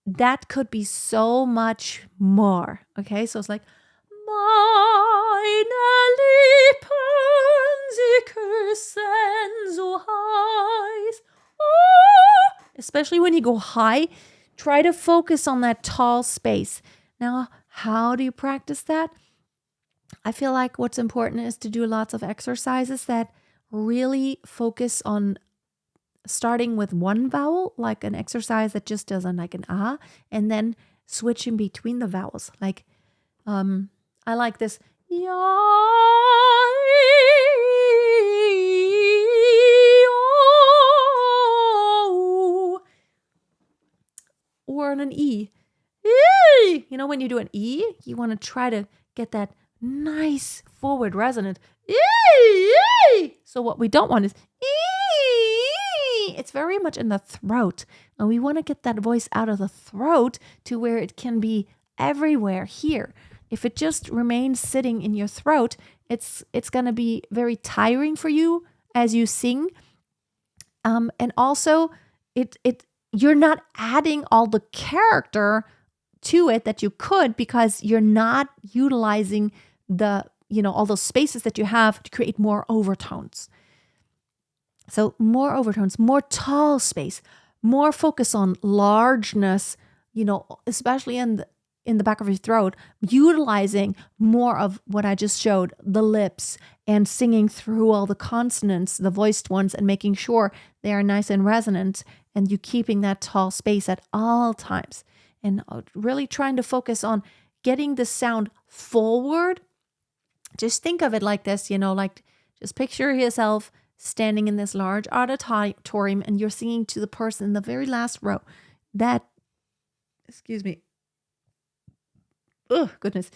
that could be so much more. Okay, so it's like, meine Lippen, sie küssen so heiß. Oh. Especially when you go high, try to focus on that tall space. Now, how do you practice that? I feel like what's important is to do lots of exercises that really focus on starting with one vowel, like an exercise that just does like an ah, and then switching between the vowels. Like, I like this. Or an E. When you do an E, you want to try to get that nice forward resonant. So what we don't want is it's very much in the throat, and we want to get that voice out of the throat to where it can be everywhere here. If it just remains sitting in your throat, it's going to be very tiring for you as you sing, and also you're not adding all the character to it that you could, because you're not utilizing the all those spaces that you have to create more overtones. So more overtones, more tall space, more focus on largeness, especially in the back of your throat, utilizing more of what I just showed, the lips, and singing through all the consonants, the voiced ones, and making sure they are nice and resonant, and you keeping that tall space at all times. And really trying to focus on getting the sound forward. Just think of it like this, like just picture yourself standing in this large auditorium and you're singing to the person in the very last row. Oh, goodness.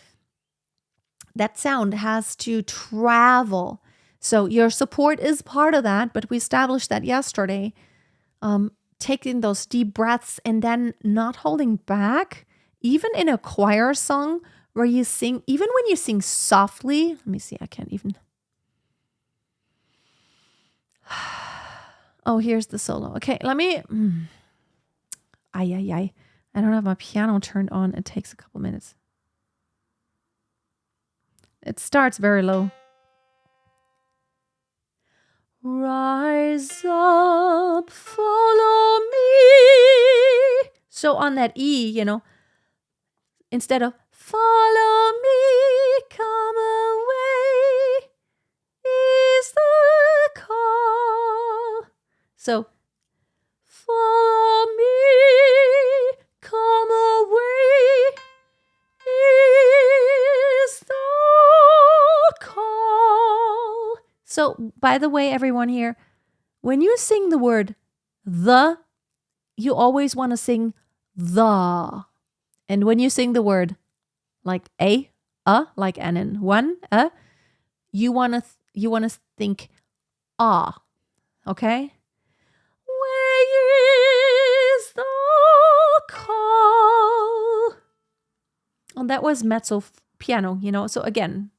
That sound has to travel. So your support is part of that, but we established that yesterday. Taking those deep breaths and then not holding back, even in a choir song where you sing, even when you sing softly. Let me see, I can't even. Oh, here's the solo. Okay, let me. I don't have my piano turned on. It takes a couple minutes. It starts very low. Rise up, follow me. So on that E, instead of follow me, come away is the call. So follow me, come away is the call. So, by the way, everyone here, when you sing the word the, you always want to sing the. And when you sing the word like like an in one, you want to think ah, okay? Where is the call? And that was mezzo piano, So again,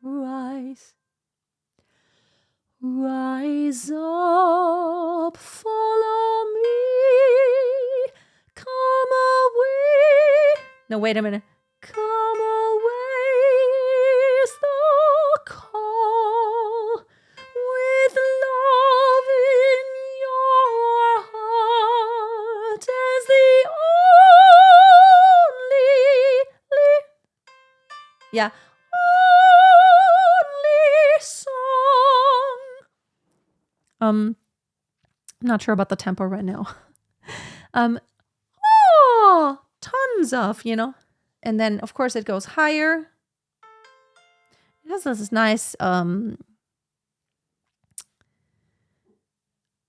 rise up, follow me, come away. No, wait a minute. Come away is the call with love in your heart as the only song. I'm not sure about the tempo right now. Tons of, and then of course it goes higher. It has this nice, what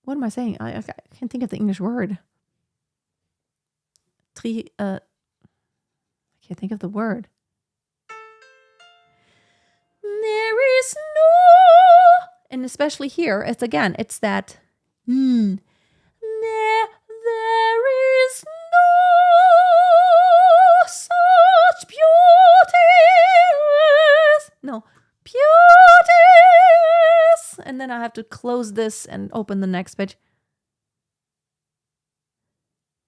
am I saying? I can't think of the English word. I can't think of the word. There is no, and especially here, it's that, there is no such beauteous, and then I have to close this and open the next page.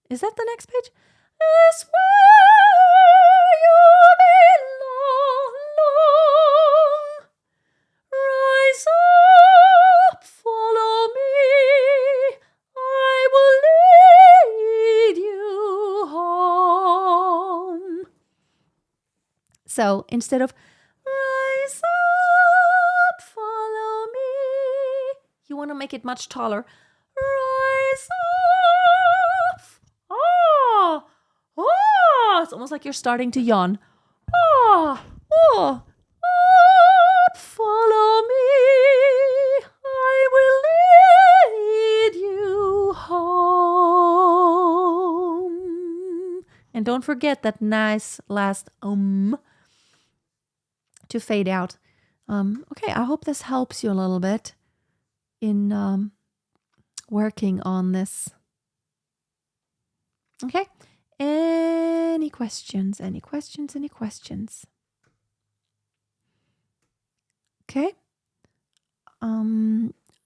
Is that the next page? Is where you belong. Rise up, follow me. I will lead you home. So instead of rise up, follow me, you want to make it much taller. Rise up. It's almost like you're starting to yawn. Follow me. I will lead you home. And don't forget that nice last to fade out. Okay, I hope this helps you a little bit in working on this. Okay. Any questions? Okay.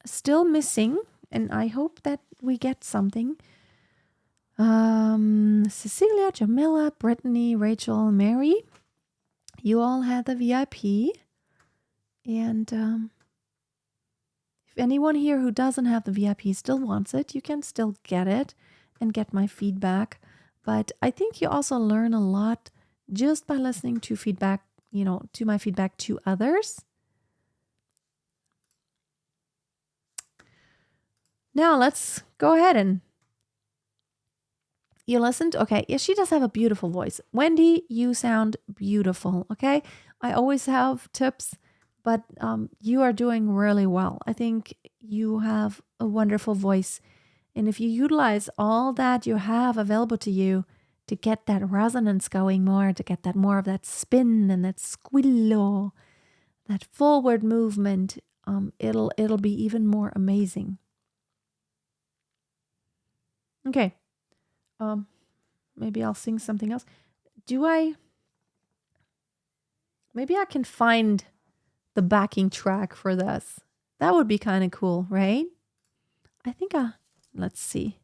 Still missing, and I hope that we get something. Cecilia, Jamila, Brittany, Rachel, Mary, you all had the VIP. And if anyone here who doesn't have the VIP still wants it, you can still get it and get my feedback. But I think you also learn a lot just by listening to feedback, to my feedback to others. Now let's go ahead and you listened? Okay. Yeah, she does have a beautiful voice. Wendy, you sound beautiful. Okay. I always have tips, but you are doing really well. I think you have a wonderful voice. And if you utilize all that you have available to you to get that resonance going more, to get that more of that spin and that squillo, that forward movement, it'll be even more amazing. Okay. Maybe I'll sing something else. Maybe I can find the backing track for this. That would be kind of cool, right? I think, let's see.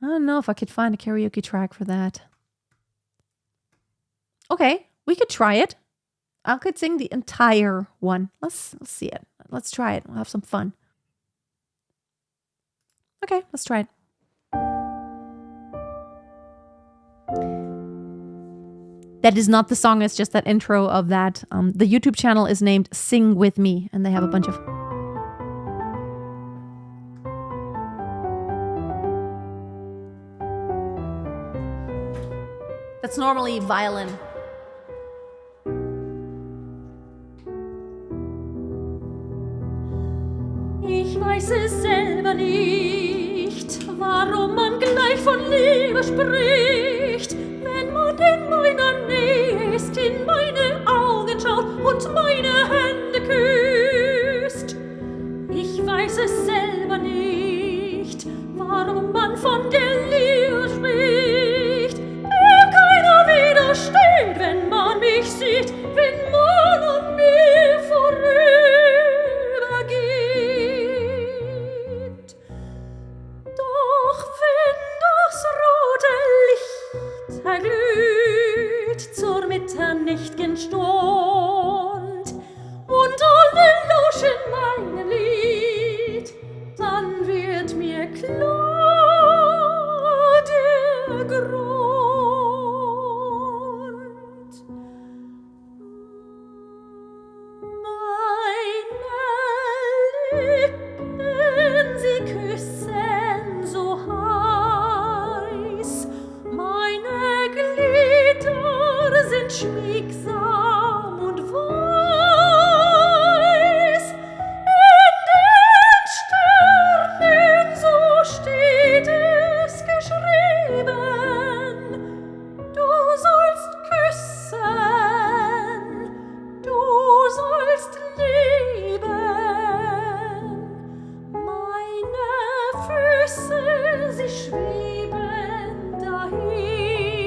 I don't know if I could find a karaoke track for that. Okay, we could try it. I could sing the entire one. Let's see it. Let's try it. We'll have some fun. Okay, let's try it. That is not the song, it's just that intro of that. The YouTube channel is named Sing With Me, and they have a bunch of... That's normally violin. Ich weiß es selber nicht, warum man gleich von Liebe spricht, wenn man in meiner Nähe ist, in meine Augen schaut und meine Hände küsst. Ich weiß es selber nicht, warum man von der Liebe spricht, der keiner widersteht, wenn man mich sieht, wenn man an mir vorübergeht. Doch wenn das rote Licht erglüht zur mitternächt'gen Stund und alle lauschen mein Lied, dann wird mir klar der Grund. Meine Lippen, sie küssen so heiß, meine Glieder sind schmiegsam und weiß. In den Sternen, so steht es geschrieben, du sollst küssen, du sollst lieben. Meine Füße, sie schweben dahin,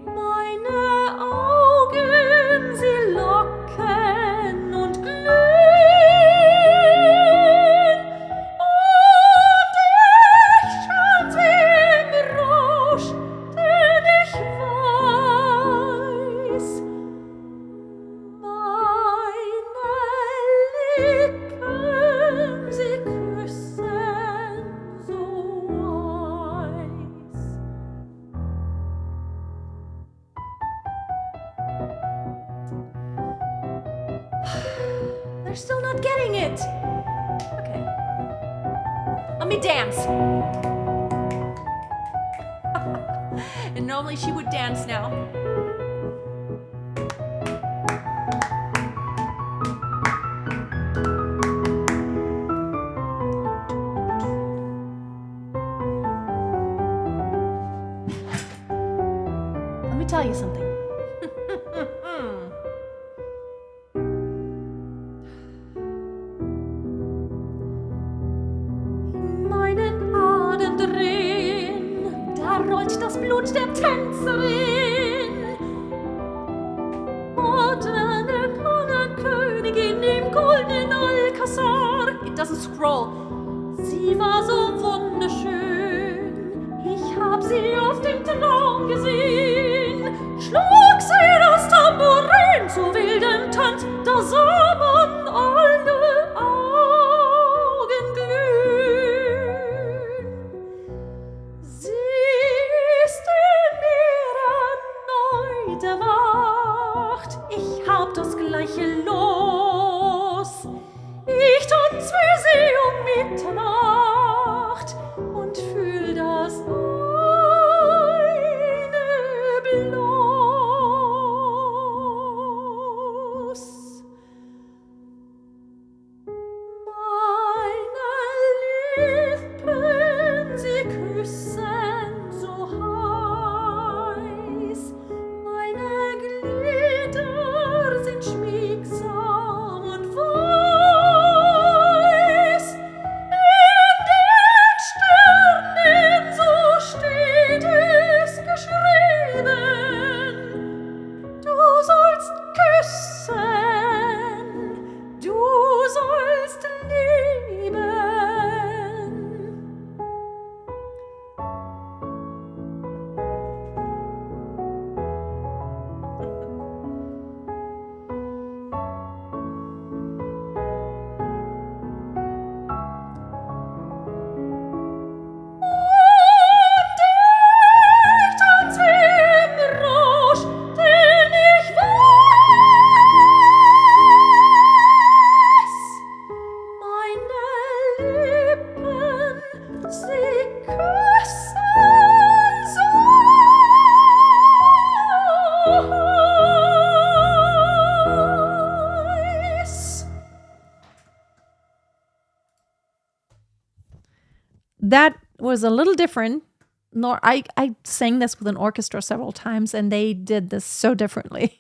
meine Augen, sie locken und glühen, und ich tanz im Rausch, denn ich weiß, meine Lippen, sie küssen so heiß. They're still not getting it. Okay. Let me dance. And normally she would dance now. Let me tell you something. In meinen Adern drin, da rollt das Blut der Tänzerin. Moderne Königin im goldenen Alcazar. It doesn't scroll. Sie war so wunderschön, ich hab sie auf dem Traum gesehen. Schlug sie das Tambourin zu wildem Tanz, da sah man alle Augen glühen. Sie ist in mir erneut erwacht, ich hab das gleiche Los. Ich tanz für sie um Mitternacht und fühl das eine that was a little different. Nor I sang this with an orchestra several times, and they did this so differently,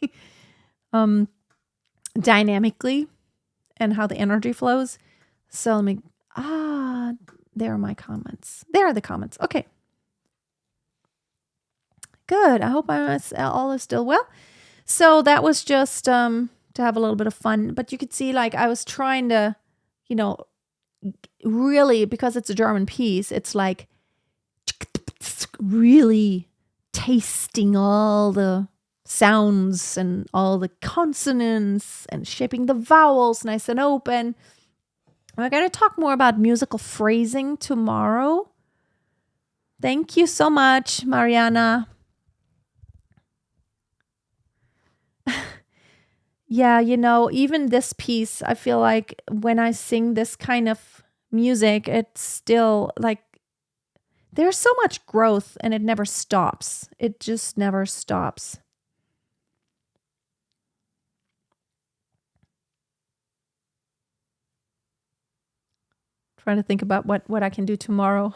dynamically, and how the energy flows. So let me. There are my comments. There are the comments. Okay. Good. I hope all is still well. So that was just to have a little bit of fun. But you could see, like, I was trying to, really, because it's a German piece, it's like really tasting all the sounds and all the consonants and shaping the vowels nice and open. We're going to talk more about musical phrasing tomorrow. Thank you so much, Mariana. Yeah, even this piece, I feel like when I sing this kind of music, it's still like there's so much growth and it never stops. It just never stops. Trying to think about what I can do tomorrow.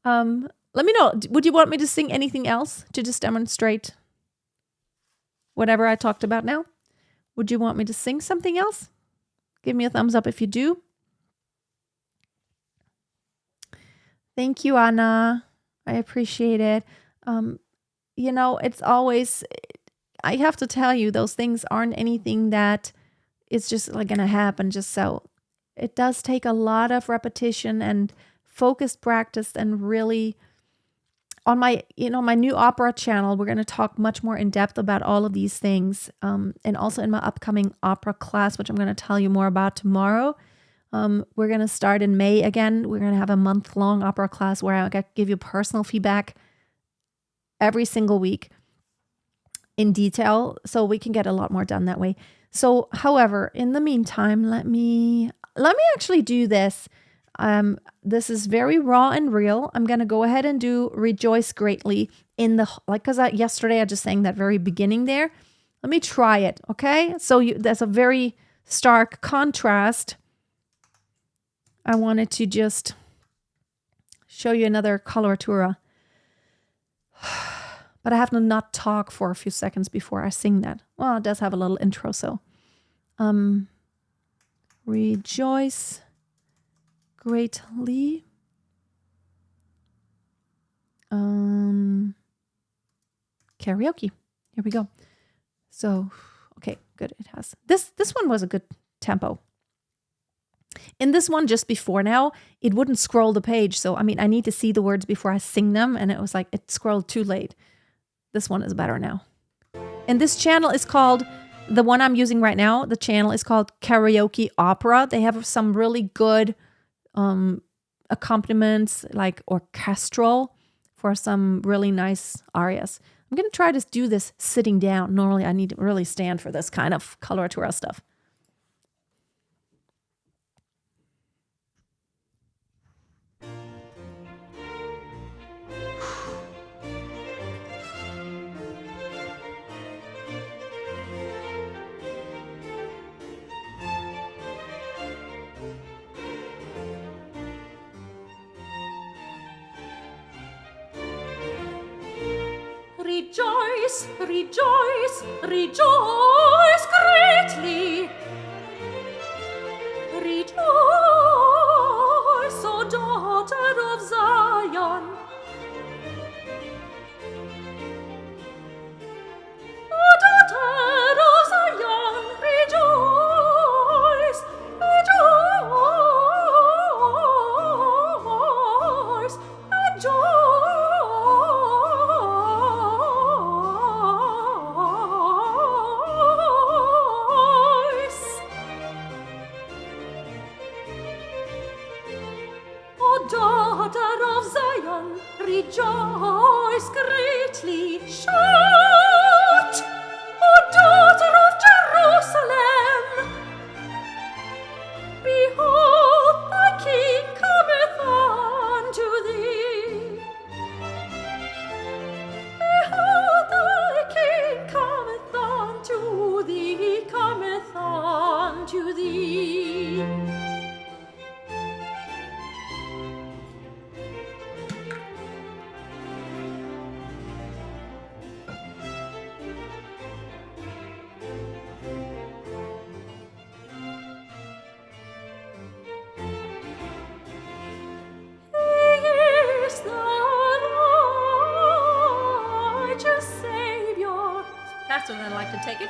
Let me know. Would you want me to sing anything else to just demonstrate whatever I talked about now? Would you want me to sing something else? Give me a thumbs up if you do. Thank you, Anna. I appreciate it. It's always, I have to tell you, those things aren't anything that it's just like going to happen just so. It does take a lot of repetition and focused practice, and really on my new opera channel, we're going to talk much more in depth about all of these things. And also in my upcoming opera class, which I'm going to tell you more about tomorrow. We're going to start in May again. We're going to have a month-long opera class where I give you personal feedback every single week in detail, so we can get a lot more done that way. So, however, in the meantime, let me actually do this. This is very raw and real. I'm going to go ahead and do Rejoice Greatly because yesterday I just sang that very beginning there. Let me try it, okay? So there's a very stark contrast. I wanted to just show you another coloratura. But I have to not talk for a few seconds before I sing that. Well, it does have a little intro, so. Rejoice greatly. Karaoke. Here we go. So, okay, good. It has. This one was a good tempo. In this one, just before now, it wouldn't scroll the page. So, I need to see the words before I sing them. And it was like, it scrolled too late. This one is better now. And this channel is called, the one I'm using right now, the channel is called Karaoke Opera. They have some really good accompaniments, like orchestral, for some really nice arias. I'm going to try to do this sitting down. Normally, I need to really stand for this kind of coloratura stuff. Rejoice, rejoice, rejoice greatly. Rejoice, O daughter of Zion. O daughter of Zion, rejoice, rejoice, rejoice. faster than I like to take it.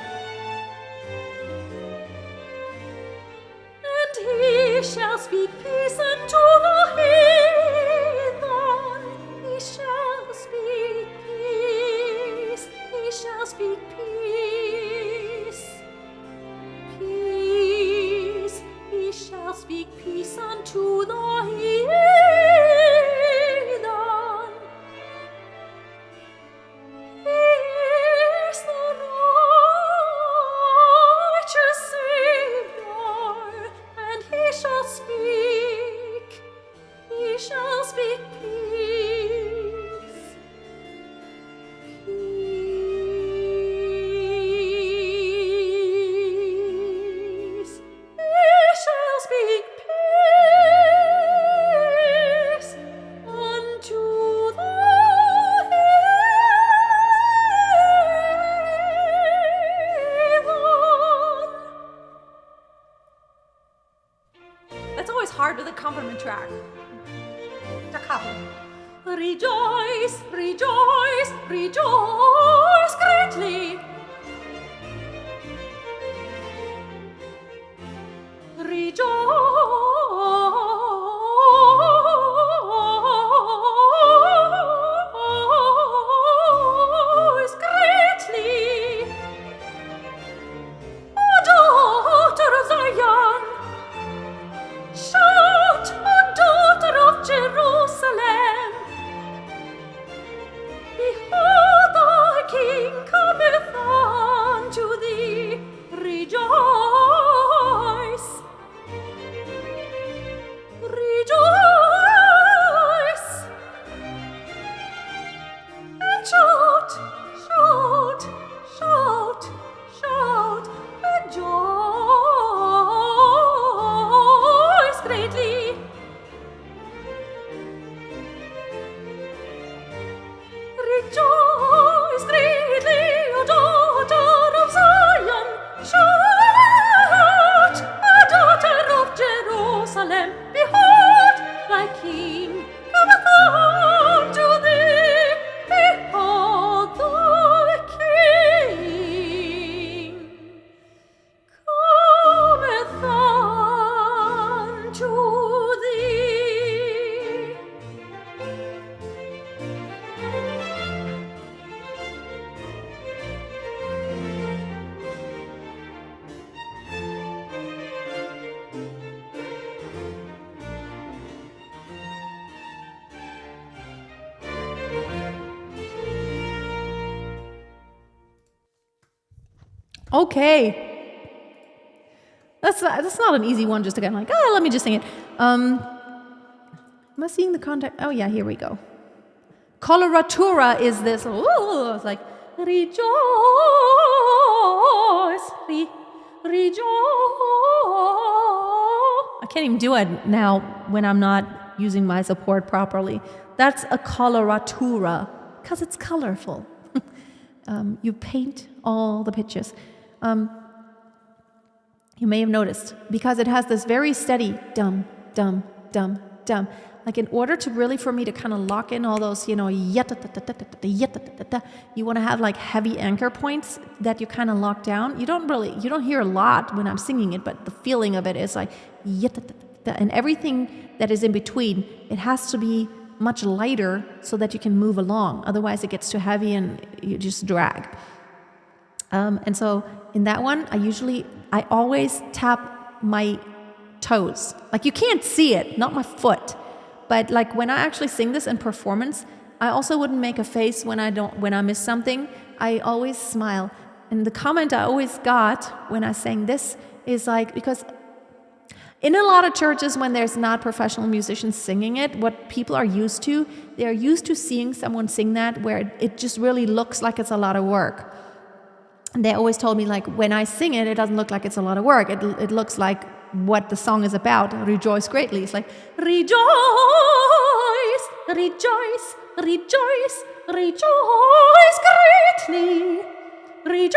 And he shall speak peace unto the heathen. He shall speak peace. He shall speak peace. Peace. He shall speak peace unto the heathen. He is the righteous Savior, and he shall speak peace. Peace. He shall speak peace unto the heathen. That's always hard with a compliment track. Da capo. Rejoice, rejoice, rejoice greatly. Rejoice greatly. O daughter of Zion, shout, O daughter of Jerusalem. Behold, thy King cometh unto thee. Rejoice. Rejoice. And shout, shout, shout, shout. Rejoice greatly. Rejoice greatly, O daughter of Zion. Shout, O daughter of Jerusalem. Behold, thy King cometh unto thee. Behold, thy King cometh unto thee. Okay. That's not an easy one just to kind of like, let me just sing it. Am I seeing the context? Oh yeah, here we go. Coloratura is this, it's like, Rejoice, rejoice. I can't even do it now when I'm not using my support properly. That's a coloratura, because it's colorful. You paint all the pictures. You may have noticed, because it has this very steady dum, dum, dum, dum. Like in order to really, for me to kind of lock in all those, you want to have like heavy anchor points that you kind of lock down. You don't hear a lot when I'm singing it, but the feeling of it is like, and everything that is in between, it has to be much lighter so that you can move along. Otherwise it gets too heavy and you just drag. And so in that one, I always tap my toes. Like you can't see it, not my foot. But like when I actually sing this in performance, I also wouldn't make a face when I miss something. I always smile. And the comment I always got when I sang this is like, because in a lot of churches when there's not professional musicians singing it, what people are used to, they're used to seeing someone sing that where it just really looks like it's a lot of work. And they always told me, like, when I sing it, it doesn't look like it's a lot of work. It looks like what the song is about. Rejoice greatly. It's like, rejoice, rejoice, rejoice, rejoice greatly. Rejoice,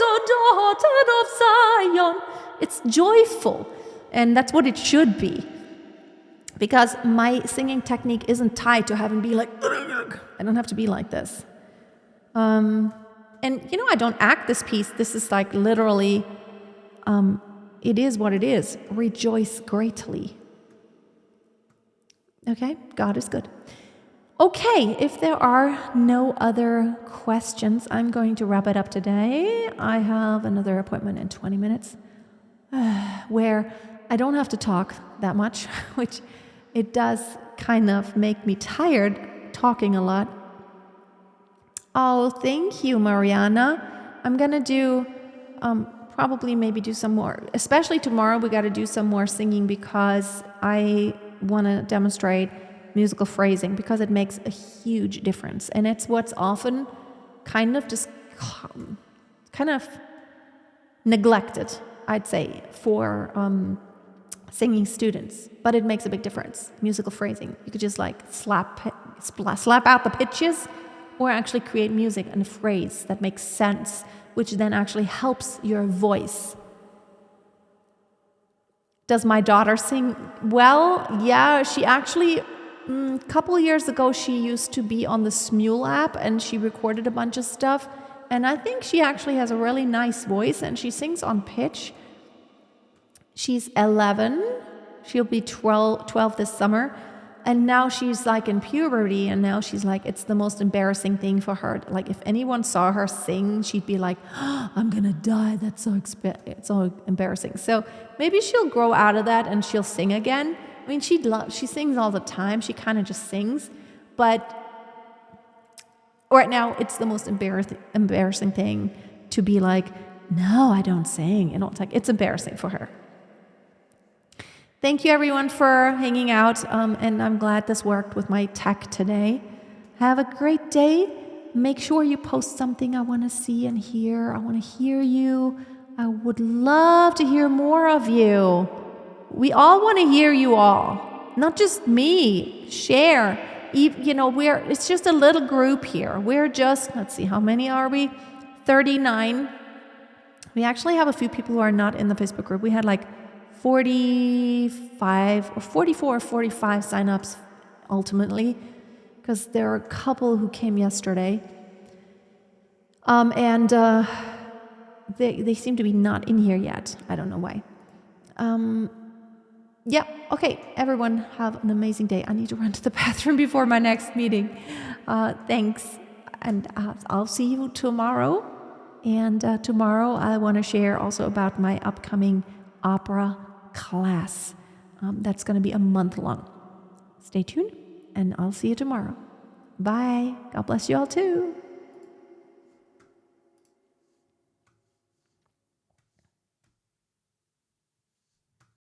O daughter of Zion. It's joyful. And that's what it should be. Because my singing technique isn't tied to having be like, I don't have to be like this. And, I don't act this piece. This is like literally, it is what it is. Rejoice greatly. Okay? God is good. Okay, if there are no other questions, I'm going to wrap it up today. I have another appointment in 20 minutes where I don't have to talk that much, which it does kind of make me tired talking a lot. Oh, thank you, Mariana. I'm going to do probably maybe do some more, especially tomorrow we got to do some more singing because I want to demonstrate musical phrasing because it makes a huge difference. And it's what's often kind of neglected, I'd say, for singing students. But it makes a big difference. Musical phrasing. You could just like slap out the pitches or actually create music and a phrase that makes sense, which then actually helps your voice. Does my daughter sing well? Yeah, she actually, a couple of years ago, she used to be on the Smule app and she recorded a bunch of stuff. And I think she actually has a really nice voice and she sings on pitch. She's 11. She'll be 12 this summer. And now she's like in puberty and now she's like, it's the most embarrassing thing for her. Like if anyone saw her sing, she'd be like, oh, I'm going to die. That's so embarrassing. So maybe she'll grow out of that and she'll sing again. I mean, she sings all the time. She kind of just sings. But right now, it's the most embarrassing thing to be like, no, I don't sing. It's embarrassing for her. Thank you, everyone, for hanging out, and I'm glad this worked with my tech today. Have a great day. Make sure you post something I want to see and hear. I want to hear you. I would love to hear more of you. We all want to hear you all, not just me. Share. It's just a little group here. We're just, let's see, how many are we? 39. We actually have a few people who are not in the Facebook group. We had like 45 or 44 or 45 signups ultimately, because there are a couple who came yesterday. And they seem to be not in here yet. I don't know why. Yeah, okay, everyone have an amazing day. I need to run to the bathroom before my next meeting. Thanks, and I'll see you tomorrow. And tomorrow I want to share also about my upcoming opera class. That's going to be a month long. Stay tuned, and I'll see you tomorrow. Bye. God bless you all too.